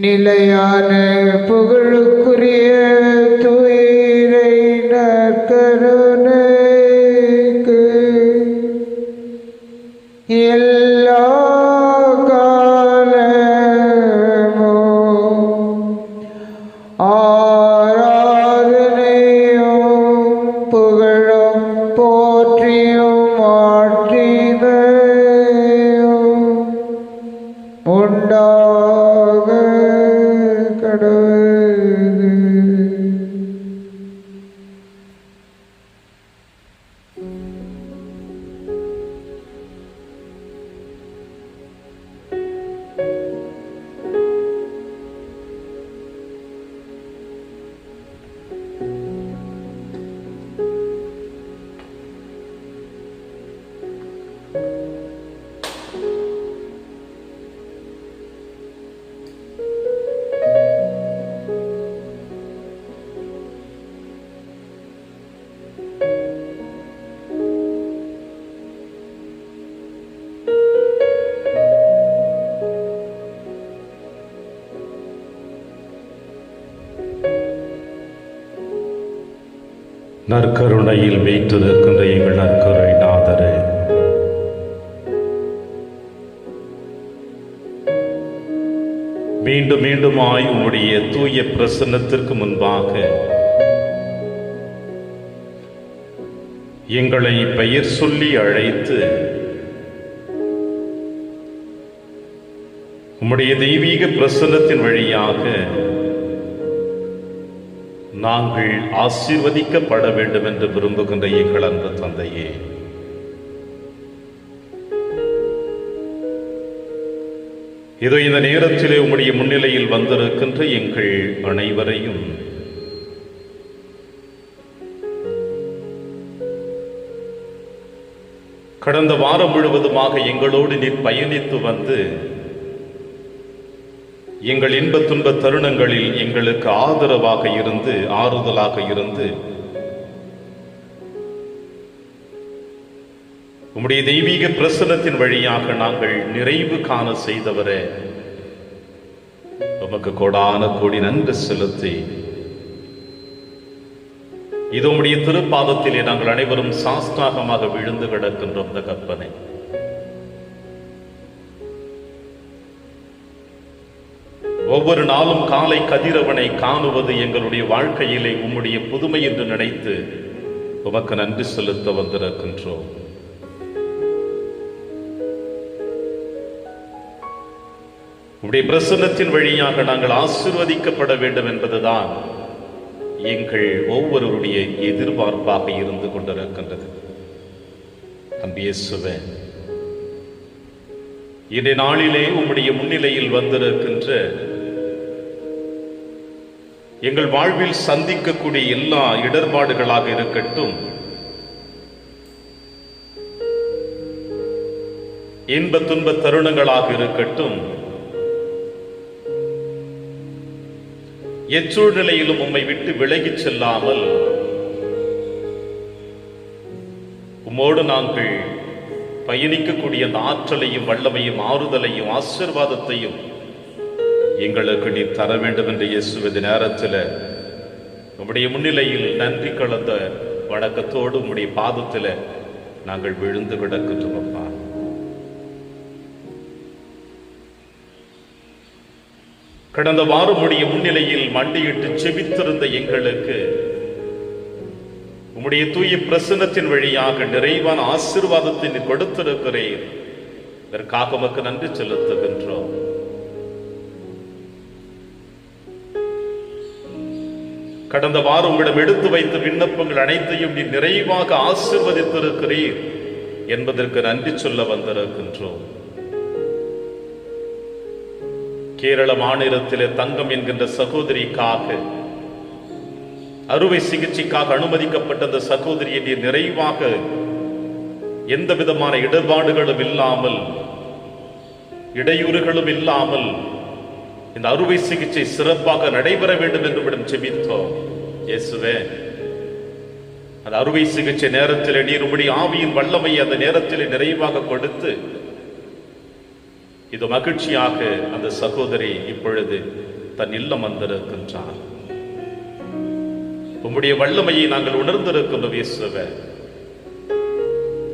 நிலையான புகழுக்குரிய தூயிரை நற்கருணைக்கு எல்லா காலமும் ஆராதனையும் புகழும் போற்றியும் ஆற்றிமையும் உண்டாக கடவுள். நற்கருணையில் வீற்றிருக்கின்ற எங்கள் நற்கருணை நாதரே, மீண்டும் மீண்டுமாய் உம்முடைய தூய பிரசன்னத்திற்கு முன்பாக எங்களை பெயர் சொல்லி அழைத்து உம்முடைய தெய்வீக பிரசன்னத்தின் வழியாக நாங்கள் ஆசீர்வதிக்கப்பட வேண்டும் என்று விரும்புகின்ற எங்கள் அன்பு தந்தையே, இதோ இந்த நேரத்திலே உம்முடைய முன்னிலையில் வந்திருக்கின்ற எங்கள் அனைவரையும் கடந்த வாரம் முழுவதுமாக எங்களோடு நீர் பயணித்து வந்து எங்கள் இன்ப துன்ப தருணங்களில் எங்களுக்கு ஆதரவாக இருந்து ஆறுதலாக இருந்து உம்முடைய தெய்வீக பிரசன்னத்தின் வழியாக நாங்கள் நிறைவு காண செய்தவரே, உமக்கு கோடான கோடி நன்றி செலுத்தி இது உம்முடைய திருப்பாதத்திலே நாங்கள் அனைவரும் சாஷ்டாகமாக விழுந்து கிடக்கின்றோம். தகப்பனே, ஒவ்வொரு நாளும் காலை கதிரவனை காணுவது எங்களுடைய வாழ்க்கையிலே உம்முடைய புதுமை என்று நினைத்து உமக்கு நன்றி செலுத்த வந்திருக்கின்றோம். உம்முடைய பிரசன்னத்தின் வழியாக நாங்கள் ஆசீர்வதிக்கப்பட வேண்டும் என்பதுதான் எங்கள் ஒவ்வொருவருடைய எதிர்பார்ப்பாக இருந்து கொண்டிருக்கின்றது. அன்பு இயேசுவே, இன்றைய நாளிலே உம்முடைய முன்னிலையில் வந்திருக்கின்ற எங்கள் வாழ்வில் சந்திக்கக்கூடிய எல்லா இடர்பாடுகளாக இருக்கட்டும், இன்ப துன்ப தருணங்களாக இருக்கட்டும், எச்சூழ்நிலையிலும் உம்மை விட்டு விலகிச் செல்லாமல் உம்மோடு நாங்கள் பயணிக்கக்கூடிய அந்த ஆற்றலையும் வல்லமையும் ஆறுதலையும் ஆசீர்வாதத்தையும் எங்களுக்கு நீ தர வேண்டும் என்று இயேசுவின் நேரத்தில் உம்முடைய முன்னிலையில் நன்றி கலந்த வணக்கத்தோடு உம்முடைய பாதத்தில் நாங்கள் விழுந்து கிடக்கின்றோம். அப்பா, கடந்த வாரம் உம்முடைய முன்னிலையில் மண்டியிட்டு செபித்திருந்த எங்களுக்கு உம்முடைய தூய பிரசன்னத்தின் வழியாக நிறைவான ஆசீர்வாதத்தை நீர் கொடுத்திருக்கிறீர். இதற்காக உமக்கு நன்றி செலுத்துகின்றோம். கடந்த வாரம் உம்மிடம் எடுத்து வைத்த விண்ணப்பங்கள் அனைத்தையும் நீ நிறைவாக ஆசீர்வதித்திருக்கிறீர் என்பதற்கு நன்றி சொல்ல வந்திருக்கின்றோம். கேரள மாநிலத்திலே தங்கம் என்கின்ற சகோதரிக்காக அறுவை சிகிச்சைக்காக அனுமதிக்கப்பட்ட அந்த சகோதரியை நீர் நிறைவாக எந்த விதமான இடர்பாடுகளும் இல்லாமல் இடையூறுகளும் இல்லாமல் இந்த அறுவை சிகிச்சை சிறப்பாக நடைபெற வேண்டும் என்று விடம் செபித்தோம். இயேசுவே, அந்த அறுவை சிகிச்சை நேரத்தில் நீர் உம்முடைய ஆவியின் வல்லமை அந்த நேரத்தில் நிறைவாக கொடுத்து இது மகிழ்ச்சியாக அந்த சகோதரி இப்பொழுது தன் இல்லம் வந்திருக்கின்றார். உம்முடைய வல்லமையை நாங்கள் உணர்ந்திருக்கின்றோம் இயேசுவே.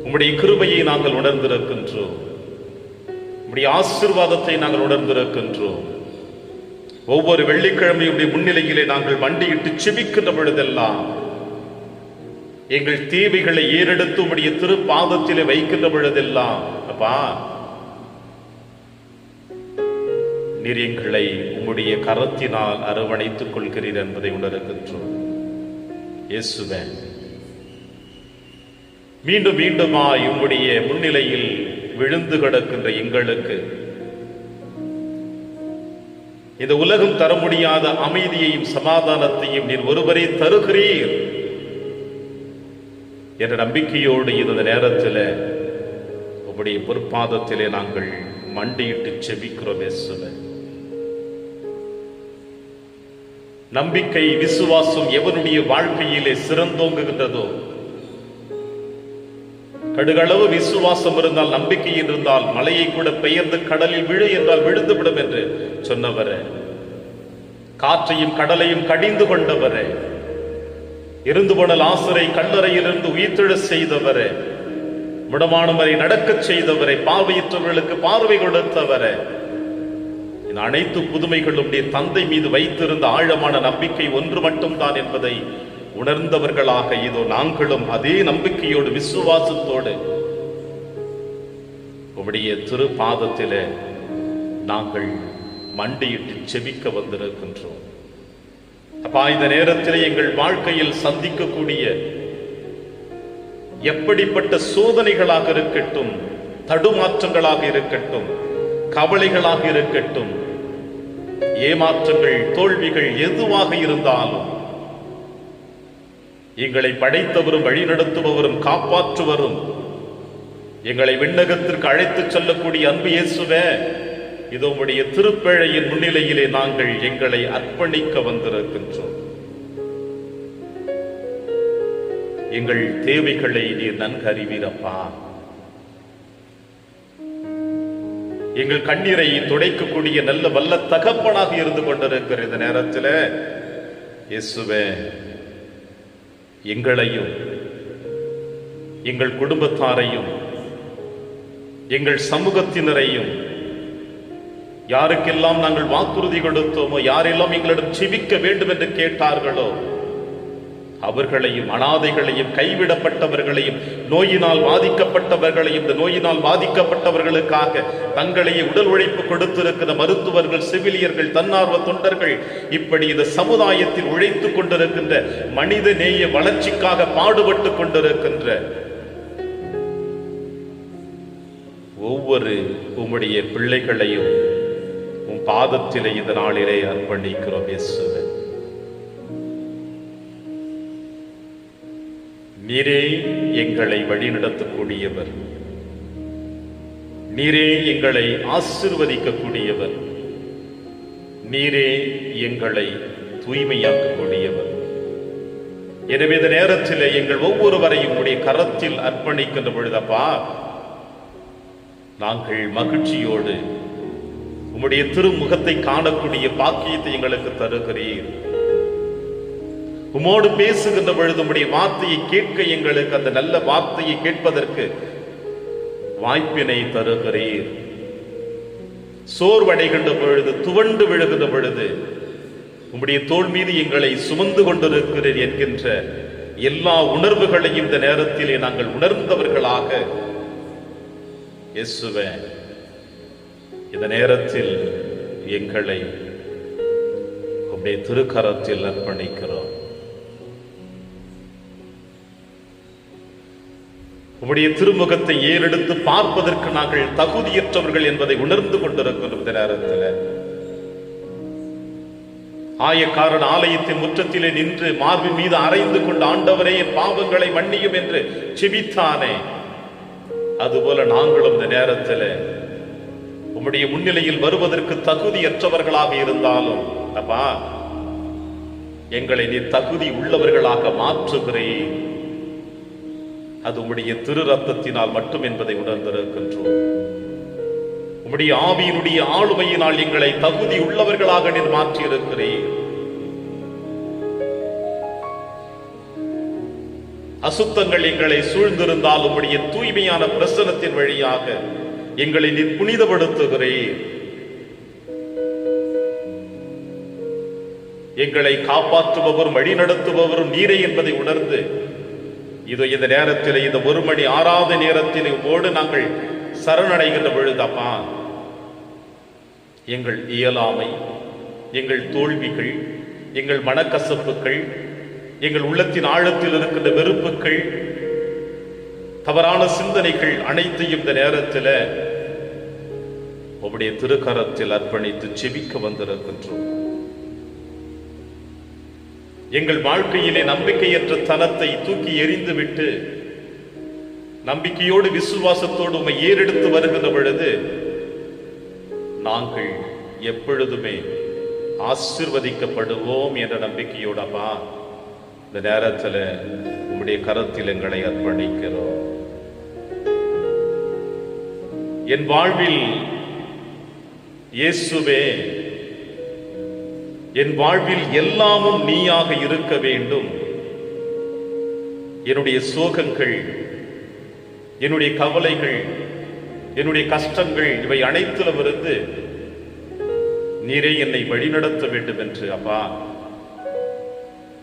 உம்முடைய கிருபையை நாங்கள் உணர்ந்திருக்கின்றோம். உம்முடைய ஆசீர்வாதத்தை நாங்கள் உணர்ந்திருக்கின்றோம். ஒவ்வொரு வெள்ளிக்கிழமையுடைய முன்னிலையிலே நாங்கள் மண்டியிட்டு செபிக்கின்ற பொழுதெல்லாம் எங்கள் தேவைகளை ஏறெடுத்து உம்முடைய திருப்பாதத்திலே வைக்கின்ற பொழுதெல்லாம் அப்பா நீர் எங்களை உம்முடைய கரத்தினால் அரவணைத்துக் கொள்கிறீர் என்பதை உணர்கின்றோம் இயேசுவே. மீண்டும் மீண்டுமாய் உம்முடைய முன்னிலையில் விழுந்து கிடக்கின்ற எங்களுக்கு இந்த உலகம் தர முடியாத அமைதியையும் சமாதானத்தையும் நீர் ஒருவரே தருகிறீர் என்ற நம்பிக்கையோடு இந்த நேரத்தில் உம்முடைய பொற்பாதத்திலே நாங்கள் மண்டியிட்டு செபிக்கிறோம் இயேசுவே. நம்பிக்கை விசுவாசம் எவனுடைய வாழ்க்கையிலே சிறந்தோங்குகின்றதோ, கடுகளவு விசுவாசம் இருந்தால் நம்பிக்கை இருந்தால் மலையை கூட பெயர்ந்து கடலில் விழு என்றால் விழுந்துவிடும் என்று சொன்னவரே, காற்றையும் கடலையும் கடிந்து கொண்டவரே, இருந்து போன லாசரை கல்லறையிலிருந்து உயிர்த்தெழ செய்தவரே, முடமானவரை நடக்கச் செய்தவரை, பார்வையற்றவர்களுக்கு பார்வை கொடுத்தவரே, இந்த அனைத்து புதுமைகளும் நீர் தந்தை மீது வைத்திருந்த ஆழமான நம்பிக்கை ஒன்று மட்டும்தான் என்பதை உணர்ந்தவர்களாக இதோ நாங்களும் அதே நம்பிக்கையோடு விசுவாசத்தோடு உம்முடைய திருப்பாதத்திலே நாங்கள் மண்டியிட்டு செபிக்க வந்திருக்கின்றோம். அப்பா, இந்த நேரத்தில் எங்கள் வாழ்க்கையில் சந்திக்கக்கூடிய எப்படிப்பட்ட சோதனைகளாக இருக்கட்டும், தடுமாற்றங்களாக இருக்கட்டும், கவலைகளாக இருக்கட்டும், ஏமாற்றங்கள், தோல்விகள் எதுவாக இருந்தாலும் எங்களை படைத்தவரும் வழிநடத்துபவரும் காப்பாற்றுவரும் எங்களை விண்ணகத்திற்கு அழைத்துச் செல்லக்கூடிய அன்பு இயேசுவே, இதோ உம்முடைய திருப்பேழையின் முன்னிலையிலே நாங்கள் எங்களை அர்ப்பணிக்க வந்திருக்கின்றோம். எங்கள் தேவைகளை நீர் நன்கு அறிவீரப்பா. எங்கள் கண்ணீரை துடைக்கக்கூடிய நல்ல வல்ல தகப்பனாக இருந்து கொண்டிருக்கிற இந்த நேரத்தில் இயேசுவே, எங்களையும் எங்கள் குடும்பத்தாரையும் எங்கள் சமூகத்தினரையும் யாருக்கெல்லாம் நாங்கள் வாக்குறுதி கொடுத்தோமோ, யாரெல்லாம் எங்களிடம் ஜெபிக்க வேண்டும் என்று கேட்டார்களோ அவர்களையும், அனாதைகளையும், கைவிடப்பட்டவர்களையும், நோயினால் பாதிக்கப்பட்டவர்களையும், இந்த நோயினால் பாதிக்கப்பட்டவர்களுக்காக தங்களையே உடல் உழைப்பு கொடுத்திருக்கிற மருத்துவர்கள், செவிலியர்கள், தன்னார்வ தொண்டர்கள், இப்படி இந்த சமுதாயத்தில் உழைத்துக் கொண்டிருக்கின்ற மனித நேய வளர்ச்சிக்காக பாடுபட்டு கொண்டிருக்கின்ற ஒவ்வொரு உம்முடைய பிள்ளைகளையும் உம் பாதத்திலே இந்த நாளிலே அர்ப்பணிக்கிறோம் இயேசுவே. நீரே எங்களை வழிநடத்தக்கூடியவர், நீரே எங்களை ஆசீர்வதிக்கக்கூடியவர், நீரே எங்களை தூய்மையாக்கக்கூடியவர். எனவே இந்த நேரத்தில் எங்கள் ஒவ்வொருவரையும் உடைய கரத்தில் அர்ப்பணிக்கின்ற பொழுதப்பா, நாங்கள் மகிழ்ச்சியோடு உம்முடைய திருமுகத்தை காணக்கூடிய பாக்கியத்தை எங்களுக்கு தருகிறீர். உம்மோடு பேசுகின்ற பொழுது உம்முடைய வார்த்தையை கேட்க எங்களுக்கு அந்த நல்ல வார்த்தையை கேட்பதற்கு வாய்ப்பினை தருகிறீர். சோர்வடைகின்ற பொழுது, துவண்டு விழுகின்ற பொழுது உம்முடைய தோள் மீது எங்களை சுமந்து கொண்டிருக்கிறீர் என்கின்ற எல்லா உணர்வுகளையும் இந்த நேரத்திலே நாங்கள் உணர்ந்தவர்களாக இயேசுவே, இந்த நேரத்தில் எங்களை உம்முடைய திருக்கரத்தில் அர்ப்பணிக்கிறோம். உம்முடைய திருமுகத்தை ஏறெடுத்து பார்ப்பதற்கு நாங்கள் தகுதியற்றவர்கள் என்பதை உணர்ந்து கொண்டிருக்கிறோம். இந்த நேரத்தில் ஆயக்காரன் ஆலயத்தின் முற்றத்திலே நின்று மார்பின் மீது அறைந்து கொண்டு ஆண்டவரே என் பாவங்களை மன்னியும் என்று செபித்தானே, அதுபோல நாங்களும் இந்த நேரத்தில் உம்முடைய முன்னிலையில் வருவதற்கு தகுதியற்றவர்களாக இருந்தாலும் அப்பா, எங்களை நீ தகுதி உள்ளவர்களாக மாற்றுகிறேன். அது உம்முடைய திரு ரத்தத்தினால் மட்டும் என்பதை உணர்ந்திருக்கின்றோம். உம்முடைய ஆவியினுடைய ஆளுமையினால் எங்களை தகுதி உள்ளவர்களாக நீர் மாற்றியிருக்கிறீர். அசுத்தங்கள் எங்களை சூழ்ந்திருந்தால் உம்முடைய தூய்மையான பிரசனத்தின் வழியாக எங்களை நீர் புனிதப்படுத்துகிறீர். எங்களை காப்பாற்றுபவரும் வழிநடத்துபவரும் நீரே என்பதை உணர்ந்து இதோ இந்த நேரத்தில், இந்த 1 மணி ஆறாவது நேரத்தில் ஓடு நாங்கள் சரணடைகின்ற பொழுதப்பா, எங்கள் இயலாமை, எங்கள் தோல்விகள், எங்கள் மனக்கசப்புகள், எங்கள் உள்ளத்தின் ஆழத்தில் இருக்கின்ற வெறுப்புகள், தவறான சிந்தனைகள் அனைத்தையும் இந்த நேரத்தில் உம்முடைய திருக்கரத்தில் அர்ப்பணித்து செபிக்க வந்திருக்கின்றோம். எங்கள் வாழ்க்கையிலே நம்பிக்கையற்ற தனத்தை தூக்கி எறிந்துவிட்டு நம்பிக்கையோடு விசுவாசத்தோடு உம்மை ஏறெடுத்து வருகின்ற பொழுது நாங்கள் எப்பொழுதுமே ஆசீர்வதிக்கப்படுவோம் என்ற நம்பிக்கையோடு அப்பா இந்த நேரத்தில் உம்முடைய கரத்தில் எங்களை அர்ப்பணிக்கிறோம். என் வாழ்வில் இயேசுவே, என் வாழ்வில் எல்லாமும் நீயாக இருக்க வேண்டும். என்னுடைய சோகங்கள், என்னுடைய கவலைகள், என்னுடைய கஷ்டங்கள், இவை அனைத்திலும் இருந்து நீரே என்னை வழிநடத்த வேண்டும் என்று அப்பா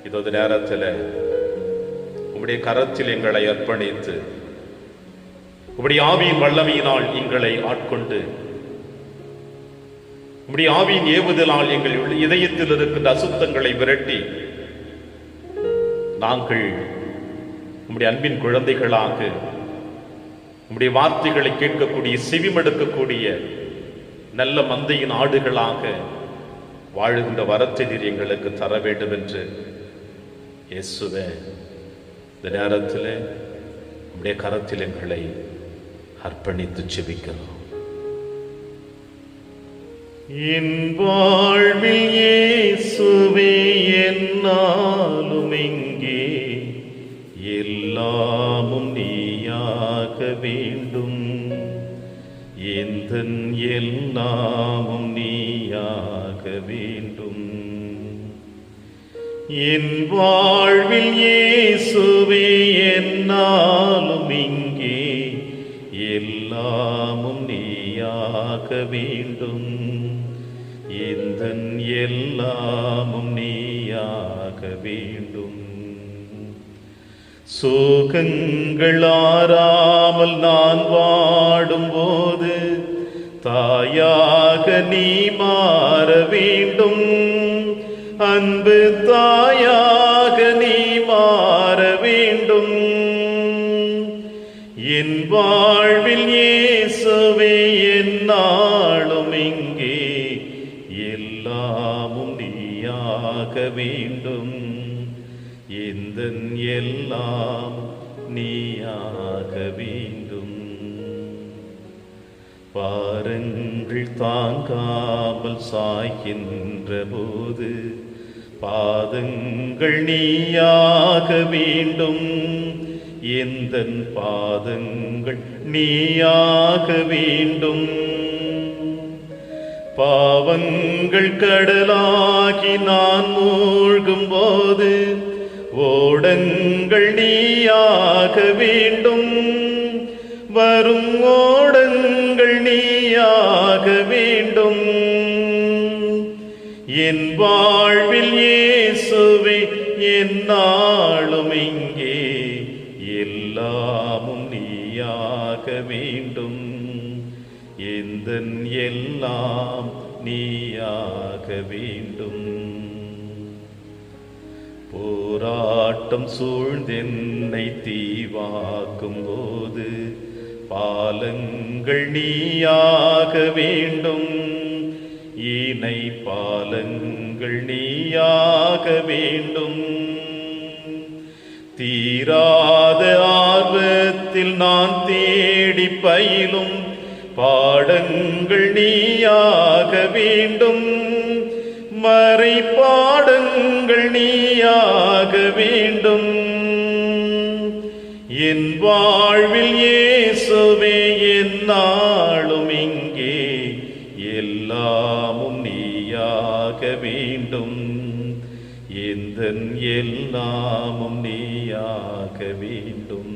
இதோ நேரத்தில் உம்முடைய கரத்தில் எங்களை அர்ப்பணித்து உம்முடைய ஆவியின் வல்லமையினால் எங்களை ஆட்கொண்டு உம்முடைய ஆவியின் ஏவுதலால் எங்கள் இதயத்தில் இருக்கின்ற அசுத்தங்களை விரட்டி நாங்கள் உம்முடைய அன்பின் குழந்தைகளாக உம்முடைய வார்த்தைகளை கேட்கக்கூடிய, செவிமடுக்கக்கூடிய நல்ல மந்தையின் ஆடுகளாக வாழுகின்ற வரத்தை நீர் எங்களுக்கு தர வேண்டும் என்று இயேசுவே இந்த நேரத்தில் உம்முடைய கரத்தில் எங்களை அர்ப்பணித்து செபிக்கிறோம். என் வாழ்வில் இயேசுவே என்னாலும் இங்கே எல்லாமும் நீயாக வேண்டும். எந்தன் எல்லாமும் நீயாக வேண்டும். என் வாழ்வில் இயேசுவே என்னாலும் இங்கே எல்லாமும் நீயாக வேண்டும். எந்தன் எல்லாமும் நீயாக வேண்டும். சோகங்கள் ஆறாமல் நான் வாடும்போது தாயாக நீ மாற வேண்டும். அன்பு தாயாக நீ மாற வேண்டும். என் வாழ்வில் இயேசுவே என்னாலும் இங்கே எல்லாமும் நீயாக வேண்டும். எந்தன் எல்லாம் நீயாக வேண்டும். பாரங்கள் தாங்காமல் சாய்கின்ற போது பாதங்கள் நீயாக வேண்டும். எந்தன் பாதங்கள் நீயாக வேண்டும். பாவங்கள் கடலாகி நான் மூழ்கும் போது ஓடங்கள் நீயாக வேண்டும். வரும் ஓடங்கள் நீயாக வேண்டும். என் வாழ்வில் இயேசுவே என்னாலும் இங்கே எல்லாமும் நீயாக வேண்டும். எந்தன் எல்லாம் நீயாக வேண்டும். போராட்டம் சூழ்ந்தென்னை தீவாக்கும் போது பாலங்கள் நீயாக வேண்டும். இணை பாலங்கள் நீயாக வேண்டும். தீராத ஆர்வத்தில் நான் தேடி பயிலும் பாடங்கள் நீயாக வேண்டும். மறை பாடங்கள் நீயாக வேண்டும். என் வாழ்வில் இயேசுவே என்னாலும் இங்கே நீயாக வேண்டும், எந்தன் எல்லாமும் நீயாக வேண்டும்.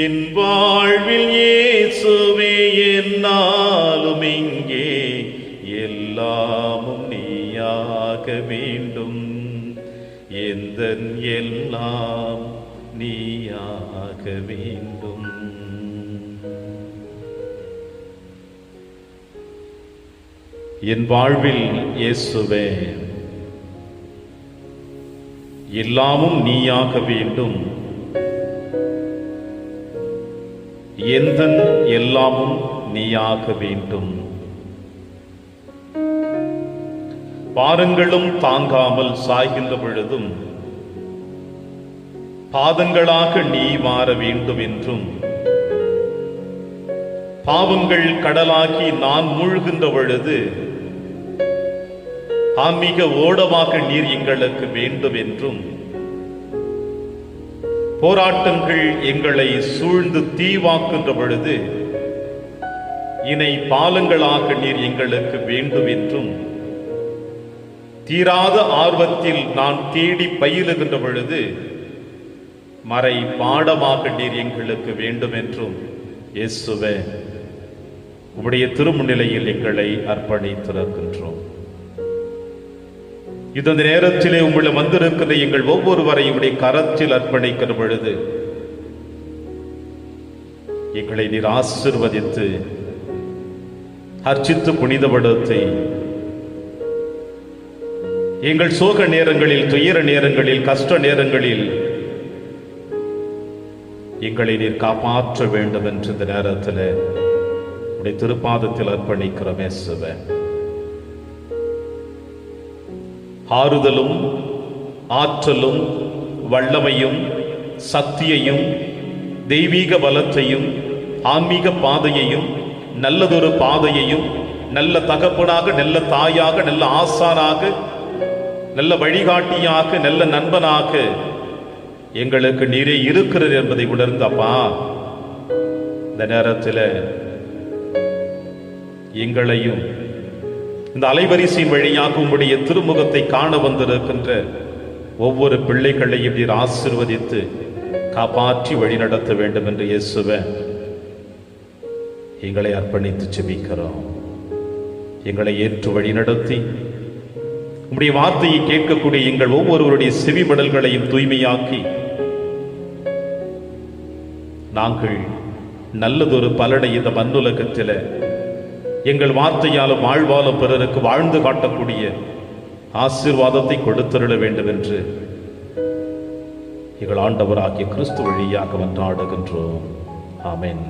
என் வாழ்வில் இயேசுவே என்னாலும் இங்கே எல்லாமும் நீயாக வேண்டும், எந்தன் எல்லாம் நீயாக வேண்டும். என் வாழ்வில் இயேசுவே எல்லாமும் நீயாக வேண்டும், எந்தன் எல்லாமும் நீயாக வேண்டும். பாரங்களும் தாங்காமல் சாய்கின்ற பொழுதும் பாதங்களாக நீ மாற வேண்டும் என்றும், பாவங்கள் கடலாகி நான் மூழ்கின்ற பொழுது ஆன்மீக ஓடமாக நீர் எங்களுக்கு வேண்டும் என்றும், போராட்டங்கள் எங்களை சூழ்ந்து தீவாக்குகின்ற பொழுது இணை பாலங்களாக நீர் எங்களுக்கு வேண்டும் என்றும், தீராத ஆர்வத்தில் நான் தேடி பயிலுகின்ற பொழுது மறை பாடமாக நீர் எங்களுக்கு வேண்டும் என்றும் இயேசுவே உம்முடைய திருமுன்னிலையில் எங்களை அர்ப்பணித்திருக்கின்றோம். இந்த நேரத்திலே உங்களை வந்திருக்கிற எங்கள் ஒவ்வொருவரையும் உடைய கரத்தில் அர்ப்பணிக்கிற பொழுது எங்களை நீர் ஆசீர்வதித்து அர்ச்சித்து புனிதப்படுத்தி எங்கள் சோக நேரங்களில், துயர நேரங்களில், கஷ்ட நேரங்களில் எங்களை நீர் காப்பாற்ற வேண்டும் என்று இந்த நேரத்தில் உடைய திருப்பாதத்தில் அர்ப்பணிக்கிறோம் இயேசுவே. ஆறுதலும் ஆற்றலும் வல்லமையும் சக்தியையும் தெய்வீக பலத்தையும் ஆன்மீக பாதையையும் நல்லதொரு பாதையையும் நல்ல தகப்பனாக, நல்ல தாயாக, நல்ல ஆசானாக, நல்ல வழிகாட்டியாக, நல்ல நண்பனாக எங்களுக்கு நீரே இருக்கிறது என்பதை உணர்ந்தப்பா இந்த நேரத்தில் எங்களையும் இந்த அலைவரிசையின் வழியாக உம்முடைய திருமுகத்தை காண வந்திருக்கின்ற ஒவ்வொரு பிள்ளைகளையும் நீர் ஆசீர்வதித்து காப்பாற்றி வழிநடத்த வேண்டும் என்று இயேசுவே எங்களை அர்ப்பணித்து ஜெபிக்கிறோம். எங்களை ஏற்று வழிநடத்தி உம்முடைய வார்த்தையை கேட்கக்கூடிய எங்கள் ஒவ்வொருவருடைய செவிமடல்களையும் தூய்மையாக்கி நாங்கள் நல்லதொரு பலனை இந்த மண்ணுலகத்தில் எங்கள் வார்த்தையாலும் வாழ்வாலும் பிறருக்கு வாழ்ந்து காட்டக்கூடிய ஆசீர்வாதத்தை கொடுத்தருள வேண்டும் என்று எங்கள் ஆண்டவராகிய கிறிஸ்து வழியாக மன்றாடுகின்றோம். ஆமென்.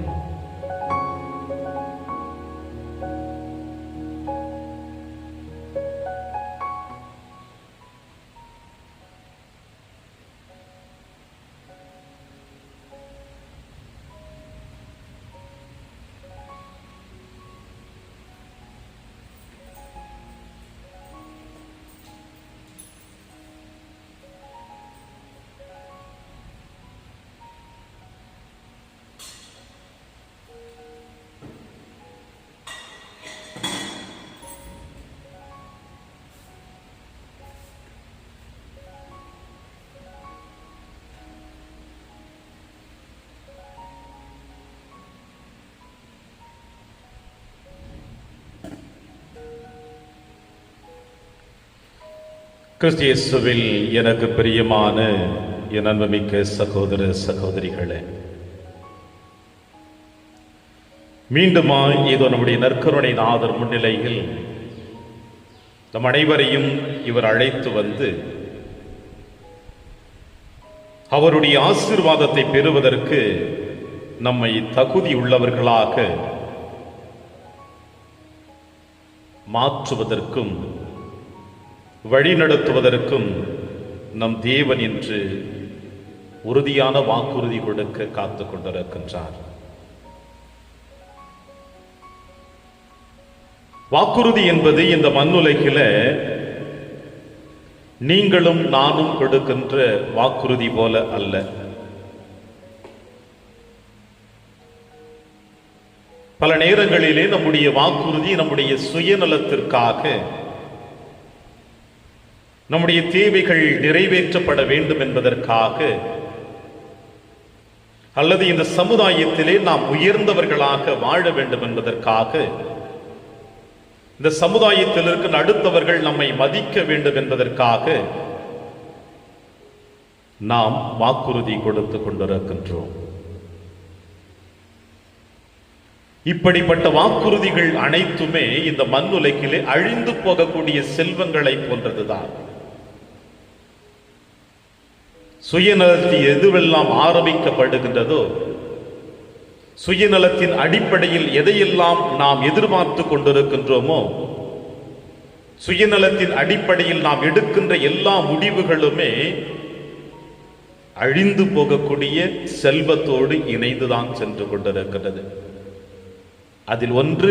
கிறிஸ்து இயேசுவில் எனக்கு பிரியமான என் அன்புமிக்க சகோதர சகோதரிகளே, மீண்டுமாய் இதோ நம்முடைய நற்கருணை நாதர் முன்னிலையில் நம் அனைவரையும் இவர் அழைத்து வந்து அவருடைய ஆசீர்வாதத்தை பெறுவதற்கு நம்மை தகுதி உள்ளவர்களாக மாற்றுவதற்கும் வழிநடத்துவதற்கும் நம் தேவன் என்று உறுதியான வாக்குறுதி கொடுக்க காத்து கொண்டிருக்கின்றார். வாக்குறுதி என்பது இந்த மண்ணுலகில நீங்களும் நானும் கொடுக்கின்ற வாக்குறுதி போல அல்ல. பல நேரங்களிலே நம்முடைய வாக்குறுதி நம்முடைய சுயநலத்திற்காக, நம்முடைய தேவைகள் நிறைவேற்றப்பட வேண்டும் என்பதற்காக, அல்லது இந்த சமுதாயத்திலே நாம் உயர்ந்தவர்களாக வாழ வேண்டும் என்பதற்காக, இந்த சமுதாயத்தில் இருக்கிற அடுத்தவர்கள் நம்மை மதிக்க வேண்டும் என்பதற்காக நாம் வாக்குறுதி கொடுத்து கொண்டிருக்கின்றோம். இப்படிப்பட்ட வாக்குறுதிகள் அனைத்துமே இந்த மண்ணுலகிலே அழிந்து போகக்கூடிய செல்வங்களை போன்றதுதான். சுயநலத்தில் எதுவெல்லாம் ஆரம்பிக்கப்படுகின்றதோ, சுயநலத்தின் அடிப்படையில் எதையெல்லாம் நாம் எதிர்பார்த்து கொண்டிருக்கின்றோமோ, சுயநலத்தின் அடிப்படையில் நாம் எடுக்கின்ற எல்லா முடிவுகளுமே அழிந்து போகக்கூடிய செல்வத்தோடு இணைந்துதான் சென்று கொண்டிருக்கிறது. அதில் ஒன்று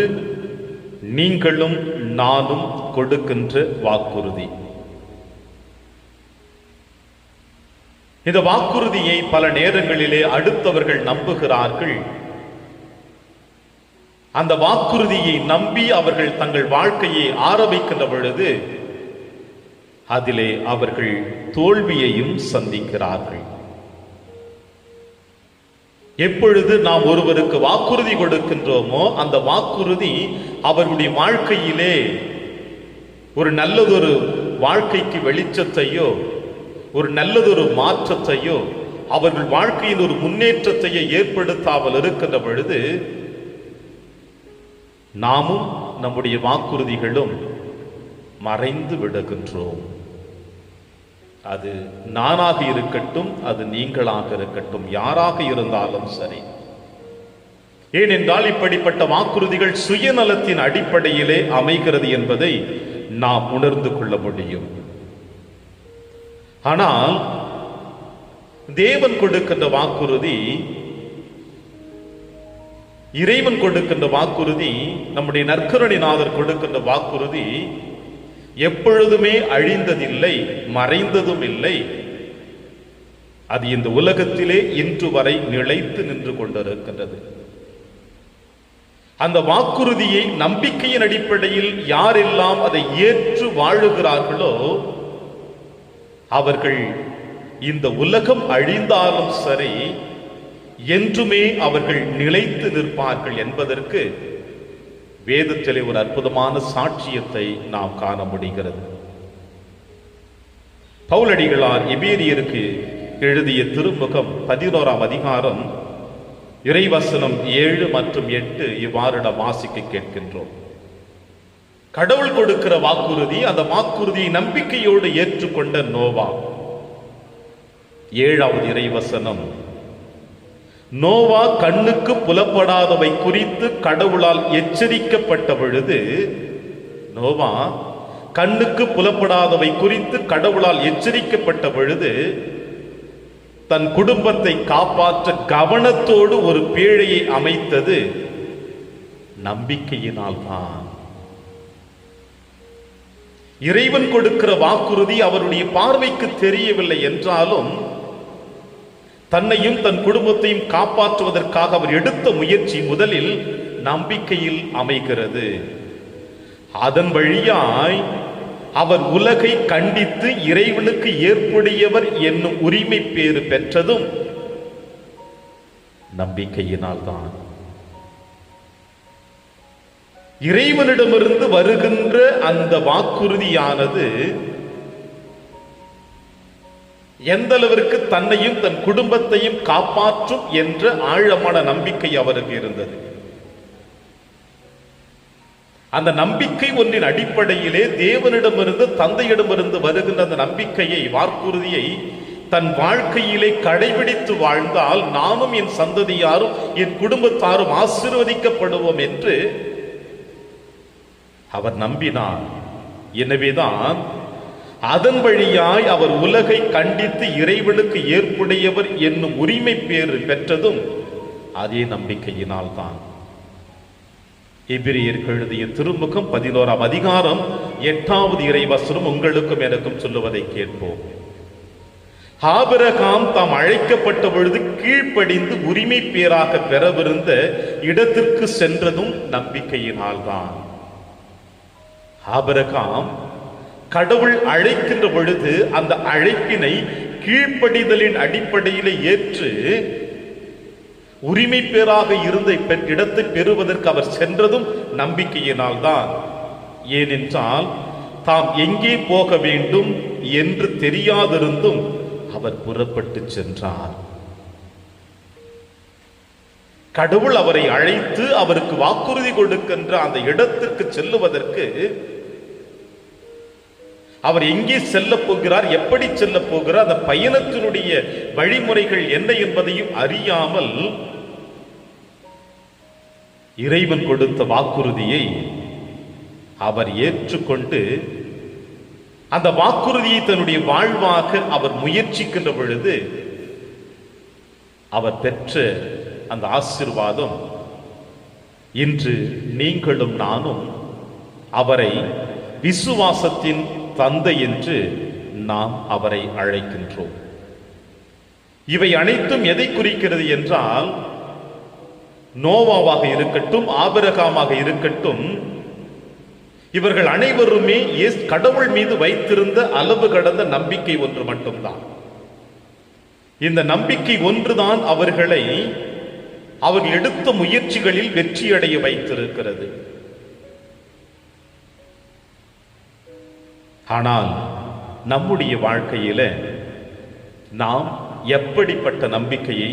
நீங்களும் நானும் கொடுக்கின்ற வாக்குறுதி. இந்த வாக்குறுதியை பல நேரங்களிலே அடுத்தவர்கள் நம்புகிறார்கள். அந்த வாக்குறுதியை நம்பி அவர்கள் தங்கள் வாழ்க்கையை ஆரம்பிக்கின்ற பொழுது அதிலே அவர்கள் தோல்வியையும் சந்திக்கிறார்கள். எப்பொழுது நாம் ஒருவருக்கு வாக்குறுதி கொடுக்கின்றோமோ அந்த வாக்குறுதி அவருடைய வாழ்க்கையிலே ஒரு நல்லதொரு வாழ்க்கைக்கு வெளிச்சத்தையோ, ஒரு நல்லதொரு மாற்றத்தையோ, அவர்கள் வாழ்க்கையில் ஒரு முன்னேற்றத்தையோ ஏற்படுத்தாமல் இருக்கின்ற பொழுது நாமும் நம்முடைய வாக்குறுதிகளும் மறைந்து விடுகின்றோம். அது நானாக இருக்கட்டும், அது நீங்களாக இருக்கட்டும், யாராக இருந்தாலும் சரி. ஏனென்றால் இப்படிப்பட்ட வாக்குறுதிகள் சுயநலத்தின் அடிப்படையிலே அமைகிறது என்பதை நாம் உணர்ந்து கொள்ள முடியும். ஆனால் தேவன் கொடுக்கின்ற வாக்குறுதி, இறைவன் கொடுக்கின்ற வாக்குறுதி, நம்முடைய நற்கருணைநாதர் கொடுக்கின்ற வாக்குறுதி எப்பொழுதுமே அழிந்ததில்லை, மறைந்ததும் இல்லை. அது இந்த உலகத்திலே இன்று வரை நிலைத்து நின்று கொண்டிருக்கின்றது. அந்த வாக்குறுதியை நம்பிக்கையின் அடிப்படையில் யாரெல்லாம் அதை ஏற்று வாழுகிறார்களோ அவர்கள் இந்த உலகம் அழிந்தாலும் சரி என்றுமே அவர்கள் நிலைத்து நிற்பார்கள் என்பதற்கு வேதத்திலே ஒரு அற்புதமான சாட்சியத்தை நாம் காண முடிகிறது. பவுலடிகளார் எபேரியருக்கு எழுதிய திருமுகம் 11ஆம் அதிகாரம் இறைவசனம் 7 மற்றும் 8 இவ்வாறு நாம் வாசிக்க கேட்கின்றோம். கடவுள் கொடுக்கிற வாக்குறுதி, அந்த வாக்குறுதியை நம்பிக்கையோடு ஏற்றுக்கொண்ட நோவா. 7வது இறைவசனம், நோவா கண்ணுக்கு புலப்படாதவை குறித்து கடவுளால் எச்சரிக்கப்பட்ட பொழுது, நோவா கண்ணுக்கு புலப்படாதவை குறித்து கடவுளால் எச்சரிக்கப்பட்ட பொழுது தன் குடும்பத்தை காப்பாற்ற கவனத்தோடு ஒரு பேழையை அமைத்தது நம்பிக்கையினால் தான். இறைவன் கொடுக்கிற வாக்குறுதி அவருடைய பார்வைக்கு தெரியவில்லை என்றாலும் தன்னையும் தன் குடும்பத்தையும் காப்பாற்றுவதற்காக அவர் எடுத்த முயற்சி முதலில் நம்பிக்கையில் அமைகிறது. அதன் வழியாய் அவர் உலகை கண்டித்து இறைவனுக்கு ஏற்புடையவர் என்னும் உரிமை பேறு பெற்றதும் நம்பிக்கையினால் தான். இறைவனிடமிருந்து வருகின்ற அந்த வாக்குறுதியானது எந்த அளவிற்கு தன்னையும் தன் குடும்பத்தையும் காப்பாற்றும் என்ற ஆழமான நம்பிக்கை அவருக்கு இருந்தது. அந்த நம்பிக்கை ஒன்றின் அடிப்படையிலே தேவனிடமிருந்து தந்தையிடமிருந்து வருகின்ற அந்த நம்பிக்கையை, வாக்குறுதியை தன் வாழ்க்கையிலே கடைபிடித்து வாழ்ந்தால் நானும் என் சந்ததியாரும் என் குடும்பத்தாரும் ஆசீர்வதிக்கப்படுவோம் என்று அவர் நம்பினார். எனவேதான் அதன் வழியாய் அவர் உலகை கண்டித்து இறைவனுக்கு ஏற்புடையவர் என்னும் உரிமை பேறு பெற்றதும் அதே நம்பிக்கையினால் தான். எபிரியருக்கு எழுதிய திருமுகம் 11ஆம் அதிகாரம் 8வது இறைவசனம் உங்களுக்கும் எனக்கும் சொல்லுவதை கேட்போம். ஆபிரகாம் தாம் அழைக்கப்பட்ட பொழுது கீழ்ப்படிந்து உரிமை பேராக பெறவிருந்த இடத்திற்கு சென்றதும் நம்பிக்கையினால்தான். ஆபிரகாம் கடவுள் அழைக்கின்ற பொழுது அந்த அழைப்பினை கீழ்ப்படிதலின் அடிப்படையில் ஏற்று உரிமை பேராக இருந்த இடத்தை பெறுவதற்கு அவர் சென்றதும் நம்பிக்கையினால்தான். ஏனென்றால் தாம் எங்கே போக வேண்டும் என்று தெரியாதிருந்தும் அவர் புறப்பட்டு சென்றார். கடவுள் அவரை அழைத்து அவருக்கு வாக்குறுதி கொடுக்கின்ற அந்த இடத்திற்கு செல்லுவதற்கு அவர் எங்கே செல்ல போகிறார், எப்படி செல்ல போகிறார், அந்த பயணத்தினுடைய வழிமுறைகள் என்ன என்பதையும் அறியாமல் இறைவன் கொடுத்த வாக்குறுதியை அவர் ஏற்றுக்கொண்டு அந்த வாக்குறுதியை தன்னுடைய வாழ்வாக அவர் முயற்சிக்கின்ற பொழுது அவர் பெற்ற அந்த ஆசீர்வாதம் இன்று நீங்களும் நானும் அவரை விசுவாசத்தின் தந்தை என்று நாம் அவரை அழைக்கின்றோம். இவை அனைத்தும் எதை குறிக்கிறது என்றால், நோவாவாக இருக்கட்டும், ஆபிரகாமாக இருக்கட்டும், இவர்கள் அனைவருமே கடவுள் மீது வைத்திருந்த அளவு கடந்த நம்பிக்கை ஒன்று மட்டும்தான். இந்த நம்பிக்கை ஒன்றுதான் அவர்கள் எடுத்த முயற்சிகளில் வெற்றியடைய வைத்திருக்கிறது. ஆனால் நம்முடைய வாழ்க்கையில நாம் எப்படிப்பட்ட நம்பிக்கையை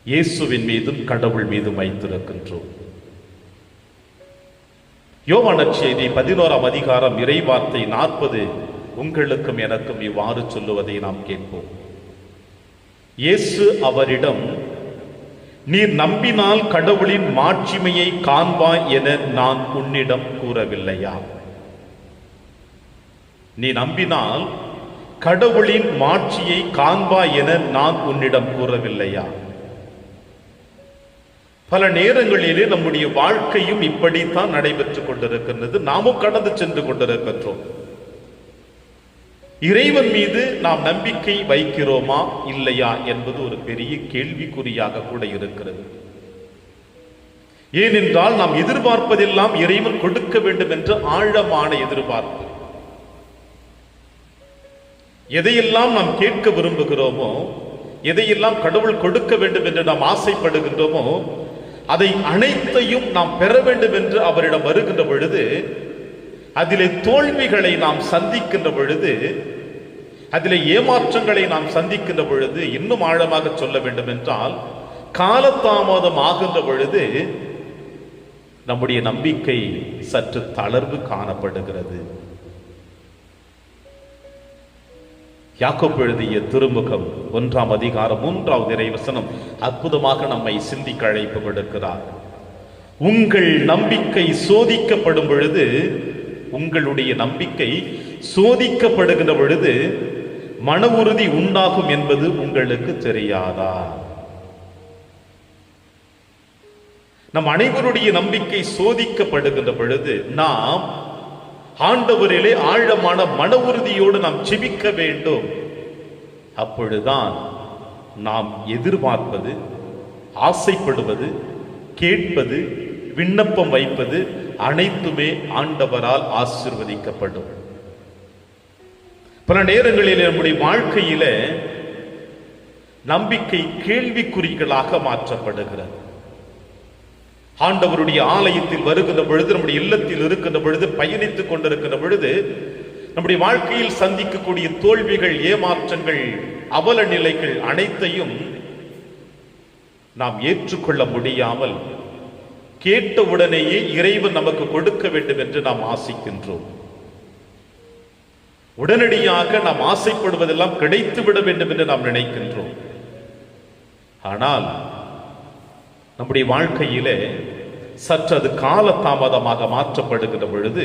இயேசுவின் மீதும் கடவுள் மீதும் வைத்திருக்கின்றோம்? யோவான் நற்செய்தி 11ஆம் அதிகாரம் இறைவார்த்தை 40 உங்களுக்கும் எனக்கும் இவ்வாறு சொல்லுவதை நாம் கேட்போம். இயேசு அவரிடம், நீர் நம்பினால் கடவுளின் மாட்சிமையை காண்பாய் என நான் உன்னிடம் கூறவில்லையா? நீ நம்பினால் கடவுளின் மாட்சியை காண்பாய் என நான் உன்னிடம் கூறவில்லையா? பல நேரங்களிலே நம்முடைய வாழ்க்கையும் இப்படித்தான் நடைபெற்றுக் கொண்டிருக்கின்றது. நாமும் கடந்து சென்று கொண்டிருக்கின்றோம். இறைவன் மீது நாம் நம்பிக்கை வைக்கிறோமா இல்லையா என்பது ஒரு பெரிய கேள்விக்குறியாக கூட இருக்கிறது. ஏனென்றால் நாம் எதிர்பார்ப்பதெல்லாம் இறைவன் கொடுக்க வேண்டும் என்ற ஆழமான எதிர்பார்ப்பு. எதையெல்லாம் நாம் கேட்க விரும்புகிறோமோ, எதையெல்லாம் கடவுள் கொடுக்க வேண்டும் என்று நாம் ஆசைப்படுகின்றோமோ, அதை அனைத்தையும் நாம் பெற வேண்டும் என்று அவரிடம் வருகின்ற பொழுது, அதிலே தோல்விகளை நாம் சந்திக்கின்ற பொழுது, அதிலே ஏமாற்றங்களை நாம் சந்திக்கின்ற பொழுது, இன்னும் ஆழமாக சொல்ல வேண்டும் என்றால் காலதாமதம் ஆகின்ற பொழுது நம்முடைய நம்பிக்கை சற்று தளர்வு காணப்படுகிறது. யாக்கோபு எழுதிய திருமுகம் 1ஆம் அதிகாரம் 3வது இறைவசனம் அற்புதமாக நம்மை சிந்திக்க அழைப்பு கொடுக்கிறார். உங்கள் நம்பிக்கை சோதிக்கப்படும் பொழுது, உங்களுடைய நம்பிக்கை சோதிக்கப்படுகின்ற பொழுது மன உறுதி உண்டாகும் என்பது உங்களுக்கு தெரியாதா? நம் அனைவருடைய நம்பிக்கை சோதிக்கப்படுகின்ற பொழுது நாம் ஆண்டவரிலே ஆழமான மன உறுதியோடு நாம் ஜெபிக்க வேண்டும். அப்பொழுதுதான் நாம் எதிர்பார்ப்பது, ஆசைப்படுவது, கேட்பது, விண்ணப்பம் வைப்பது அனைத்துமே ஆண்டவரால் ஆசீர்வதிக்கப்படும். பல நேரங்களில் நம்முடைய வாழ்க்கையில நம்பிக்கை கேள்விக்குறிகளாக மாற்றப்படுகிறது. ஆண்டவருடைய ஆலயத்தில் வருகின்ற பொழுது, நம்முடைய இல்லத்தில் இருக்கின்ற பொழுது, பயணித்துக் கொண்டிருக்கின்ற பொழுது, நம்முடைய வாழ்க்கையில் சந்திக்கக்கூடிய தோல்விகள், ஏமாற்றங்கள், அவல நிலைகள் அனைத்தையும் நாம் ஏற்றுக்கொள்ள முடியாமல் கேட்ட உடனேயே இறைவன் நமக்கு கொடுக்க வேண்டும் என்று நாம் ஆசைக்கின்றோம். உடனடியாக நாம் ஆசைப்படுவதெல்லாம் கிடைத்துவிட வேண்டும் என்று நாம் நினைக்கின்றோம். ஆனால் நம்முடைய வாழ்க்கையிலே சற்று அது காலதாமதமாக மாற்றப்படுகின்ற பொழுது